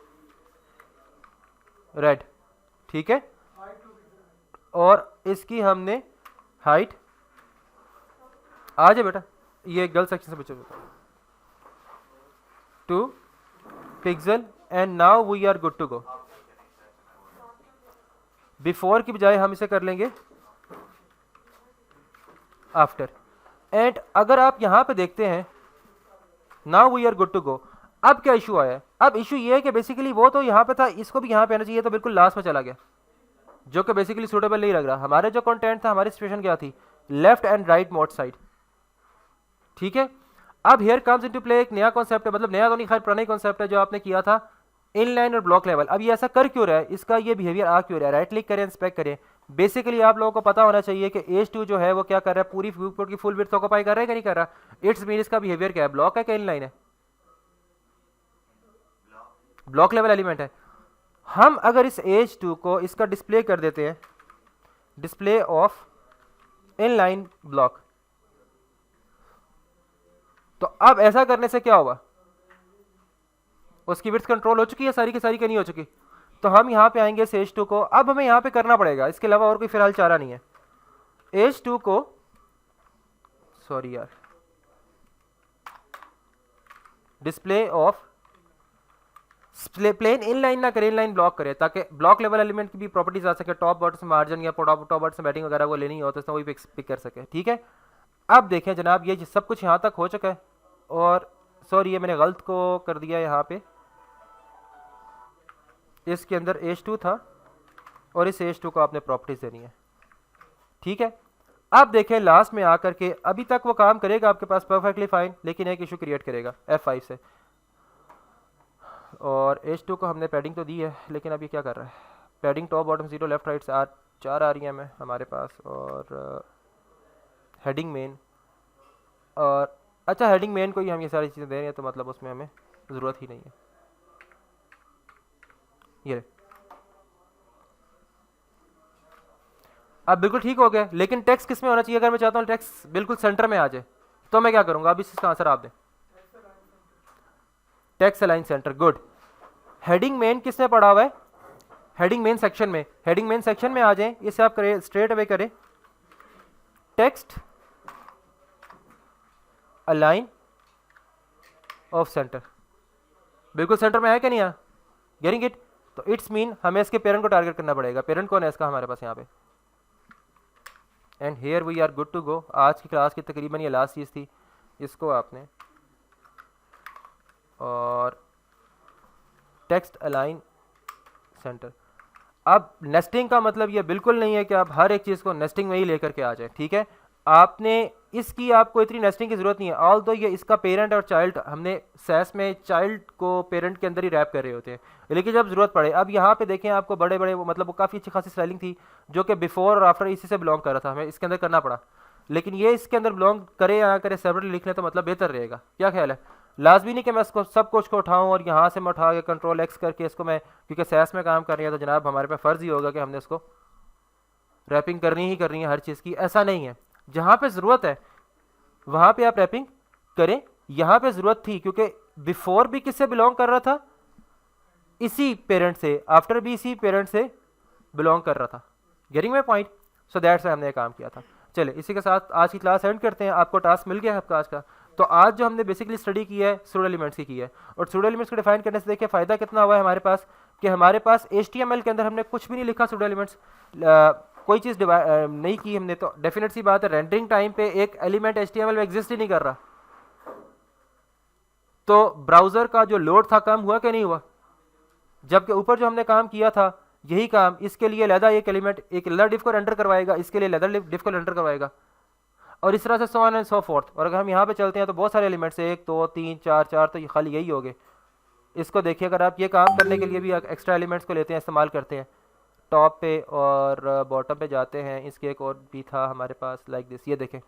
red, ठीक है। और इसकी हमने हाइट, आ जाए बेटा, ये गर्ल सेक्शन से बच्चे 2 pixel, and now we are good to go. Before की बजाय हम इसे कर लेंगे आफ्टर। एंड अगर आप यहां पे देखते हैं now we are good to go, अब क्या इशू आया है, अब इशू ये है कि बेसिकली वो तो यहां पे था, इसको भी यहां पे आना चाहिए, तो बिल्कुल लास्ट में चला गया, जो कि बेसिकली सूटेबल नहीं लग रहा। हमारे जो कंटेंट था, हमारी सिचुएशन क्या थी, left and right mode side, ठीक है। अब हियर कम्स इनटू प्ले एक नया कॉन्सेप्ट है, मतलब नया तो नहीं, खैर पुराना ही कॉन्सेप्ट है जो आपने किया था, इनलाइन और ब्लॉक लेवल। अब ये ऐसा कर क्यों रहा है, इसका ये बिहेवियर आ क्यों रहा है, राइट क्लिक करें, इंस्पेक्ट करें। बेसिकली आप लोगों को पता होना चाहिए कि H2 जो है वो क्या कर रहा है, पूरी व्यू पोर्ट की फुल विड्थ ऑक्यूपाई कर रहा है कि नहीं कर रहा। इट्स मीन इसका बिहेवियर क्या है, ब्लॉक है कि इनलाइन है, ब्लॉक लेवल एलिमेंट है। हम अगर इस H2 को इसका डिस्प्ले कर देते हैं, डिस्प्ले ऑफ इनलाइन ब्लॉक, तो अब ऐसा करने से क्या होगा, उसकी विड्थ कंट्रोल हो चुकी है सारी की सारी, की नहीं हो चुकी। तो हम यहां पे आएंगे इस H2 को, अब हमें यहां पे करना पड़ेगा, इसके अलावा और कोई फिलहाल चारा नहीं है। H2 को, सॉरी यार, डिस्प्ले ऑफ प्लेन इनलाइन ना करें, इनलाइन ब्लॉक करें, ताकि ब्लॉक लेवल एलिमेंट की भी प्रॉपर्टीज आ सके, टॉप बॉटम मार्जिन या टॉप बॉटम बैटिंग वगैरह वो लेनी हो तो इसमें वही पिक कर सके, ठीक है। अब देखें जनाब, ये सब कुछ यहां तक हो चुका है, और सॉरी ये मैंने गलत को कर दिया, यहाँ पे इसके अंदर H2 था और इस H2 को आपने प्रॉपर्टीज देनी है, ठीक है। अब देखें लास्ट में आकर के, अभी तक वो काम करेगा आपके पास परफेक्टली फाइन, लेकिन एक इशू क्रिएट करेगा F5 से। और H2 को हमने पैडिंग तो दी है, लेकिन अब ये क्या कर रहा है, padding top bottom 0 left right से 4 REM है हमारे पास, और हेडिंग मेन, और अच्छा हेडिंग मेन को ही हम ये सारी चीज़ें दे रहे हैं, तो मतलब उसमें हमें ज़रूरत ही नहीं है। ये अब बिल्कुल ठीक हो गया, लेकिन टेक्स्ट किस में होना चाहिए, अगर मैं चाहता हूँ टेक्स्ट बिल्कुल सेंटर में आ जाए तो मैं क्या करूँगा, अब इसका आंसर आप दें, text align centre, good. Heading main किस में पड़ा हुआ है, हेडिंग मेन सेक्शन में, हेडिंग मेन सेक्शन में आ जाएं, इसे आप करें स्ट्रेट अवे करें टेक्स्ट अलाइन ऑफ सेंटर, बिल्कुल सेंटर में है क्या नहीं है, गेटिंग इट। तो इट्स मीन हमें इसके पेरेंट को टारगेट करना पड़ेगा। पेरेंट कौन है इसका हमारे पास यहाँ पे, and here we are good to go. आज की क्लास की तकरीबन ये लास्ट चीज़ थी, इसको आपने और टेक्स्ट अलाइन सेंटर। अब नेस्टिंग का मतलब ये बिल्कुल नहीं है कि आप हर एक चीज़ को नेस्टिंग में ही लेकर के आ जाए, ठीक है। आपने इसकी आपको इतनी नेस्टिंग की ज़रूरत नहीं है, ऑल दो ये इसका पेरेंट और चाइल्ड हमने सैस में चाइल्ड को पेरेंट के अंदर ही रैप कर रहे होते हैं, लेकिन जब ज़रूरत पड़े, अब यहाँ पे देखें आपको बड़े बड़े मतलब वो काफ़ी अच्छी खासी स्टाइलिंग थी जो कि बिफोर और आफ्टर इसी से बिलोंग कर रहा था, हमें इसके अंदर करना पड़ा। लेकिन ये इसके अंदर बिलोंग करे या ना करे सेपरेटली लिख लें तो मतलब बेहतर रहेगा। क्या ख्याल है? लाजमी नहीं कि मैं इसको सब कुछ को उठाऊँ और यहाँ से मैं उठा के कंट्रोल एक्स करके इसको मैं, क्योंकि सैस में काम कर रही है तो जनाब हमारे पे फ़र्ज़ ही होगा कि हमने इसको रैपिंग करनी ही करनी है हर चीज़ की। ऐसा नहीं है, जहाँ पे ज़रूरत है वहाँ पे आप रैपिंग करें। यहाँ पे ज़रूरत थी क्योंकि बिफोर भी किससे बिलोंग कर रहा था, इसी पेरेंट से, आफ्टर भी इसी पेरेंट से बिलोंग कर रहा था। Getting my point? So that's why हमने काम किया था। चले इसी के साथ आज की क्लास एंड करते हैं। आपको टास्क मिल गया है आपका आज का। तो आज जो हमने बेसिकली स्टडी की है सूडो एलिमेंट्स की है, और सूडो एलिमेंट्स को डिफाइन करने से देखिए फ़ायदा कितना हुआ है हमारे पास, कि हमारे पास HTML के अंदर हमने कुछ भी नहीं लिखा सूडो एलिमेंट्स, कोई चीज़ नहीं की हमने, तो डेफिनेट सी बात है रेंडरिंग टाइम पे एक एलिमेंट HTML में एग्जिस्ट ही नहीं कर रहा, तो ब्राउज़र का जो लोड था कम हुआ कि नहीं हुआ? जबकि ऊपर जो हमने काम किया था यही काम इसके लिए लहदा एक एलिमेंट एक अलग डिफ को रेंडर करवाएगा, इसके लिए अलग डिफ को रेंडर करवाएगा, और इस तरह से so on and so fourth. और अगर हम यहाँ पे चलते हैं तो बहुत सारे एलिमेंट्स, 1 2 3 4 4, तो ये खाली यही हो गए। इसको देखिए, अगर आप ये काम करने के लिए भी एक्स्ट्रा एलिमेंट्स को लेते हैं, इस्तेमाल करते हैं, टॉप पे और बॉटम पे जाते हैं, इसके एक और भी था हमारे पास लाइक दिस, ये देखें।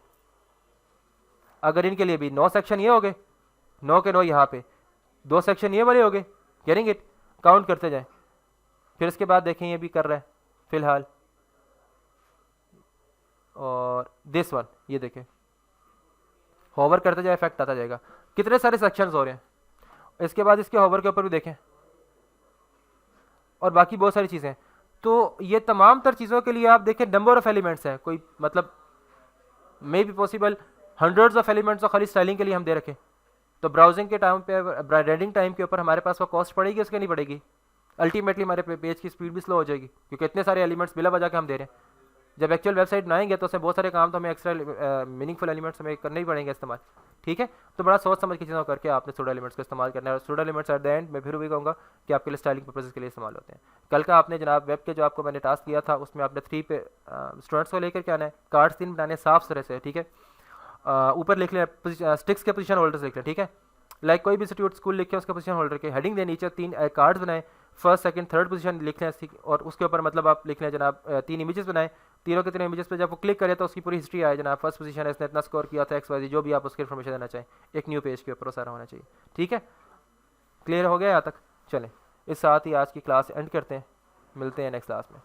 अगर इनके लिए भी 9 सेक्शन ये हो गए, 9 के 9 यहाँ पे, 2 सेक्शन ये वाले हो गए, गेटिंग इट, काउंट करते जाएं। फिर इसके बाद देखें ये भी कर रहा है फिलहाल, और दिस वन ये देखें, होवर करते जाए इफेक्ट आता जाएगा, कितने सारे सेक्शंस हो रहे हैं। इसके बाद इसके होवर के ऊपर भी देखें, और बाकी बहुत सारी चीज़ें। तो ये तमाम तर चीज़ों के लिए आप देखें नंबर ऑफ एलिमेंट्स हैं, कोई मतलब may be possible hundreds of elements, और खाली स्टाइलिंग के लिए हम दे रखें, तो ब्राउजिंग के टाइम पे रेंडरिंग टाइम के ऊपर हमारे पास वो कॉस्ट पड़ेगी, उसके नहीं पड़ेगी। अल्टीमेटली हमारे पेज की स्पीड भी स्लो हो जाएगी, क्योंकि इतने सारे एलिमेंट्स बिला वजह के हम दे रहे हैं। जब एक्चुअल वेबसाइट बनाएंगे तो उसमें बहुत सारे काम तो हमें एक्स्ट्रा मीनिंगफुल एलिमेंट्स हमें करने ही पड़ेंगे इस्तेमाल, ठीक है। तो बड़ा सोच समझ की चीज़ों करके आपने सूडो एलिमेंट्स को इस्तेमाल करना है, और pseudo elements at the end मैं फिर भी कहूँगा कि आपके लिए स्टाइलिंग पर्पसेस के लिए इस्तेमाल होते हैं। कल का आपने जनाब वेब के जो आपको मैंने टास्क दिया था उसमें आपने 3 पे स्टूडेंट्स को लेकर के आना है, कार्ड्स 3 बनाने साफ तरह से, ठीक है। ऊपर लिख लें स्टिक्स के पोजीशन होल्डर्स लिख लें, ठीक है। लाइक कोई भी इंस्टीट्यूट स्कूल लिखे उसके पोजीशन होल्डर के हेडिंग दे, नीचे 3 कार्ड्स बनाएं, फर्स्ट सेकंड थर्ड पोजीशन लिख लें, और उसके ऊपर मतलब आप लिख लें जनाब 3 इमेजेस बनाएं, तीनों के तीनों इमेजेस पे जब वो क्लिक करें तो उसकी पूरी हिस्ट्री आए, जनाब फर्स्ट पोजीशन है, इसने इतना स्कोर किया था, XYZ जो भी आप उसकी इन्फॉर्मेशन देना चाहें, एक न्यू पेज के ऊपर वो सारा होना चाहिए, ठीक है। क्लियर हो गया यहाँ तक? चलें इस साथ ही आज की क्लास एंड करते हैं, मिलते हैं नेक्स्ट क्लास में।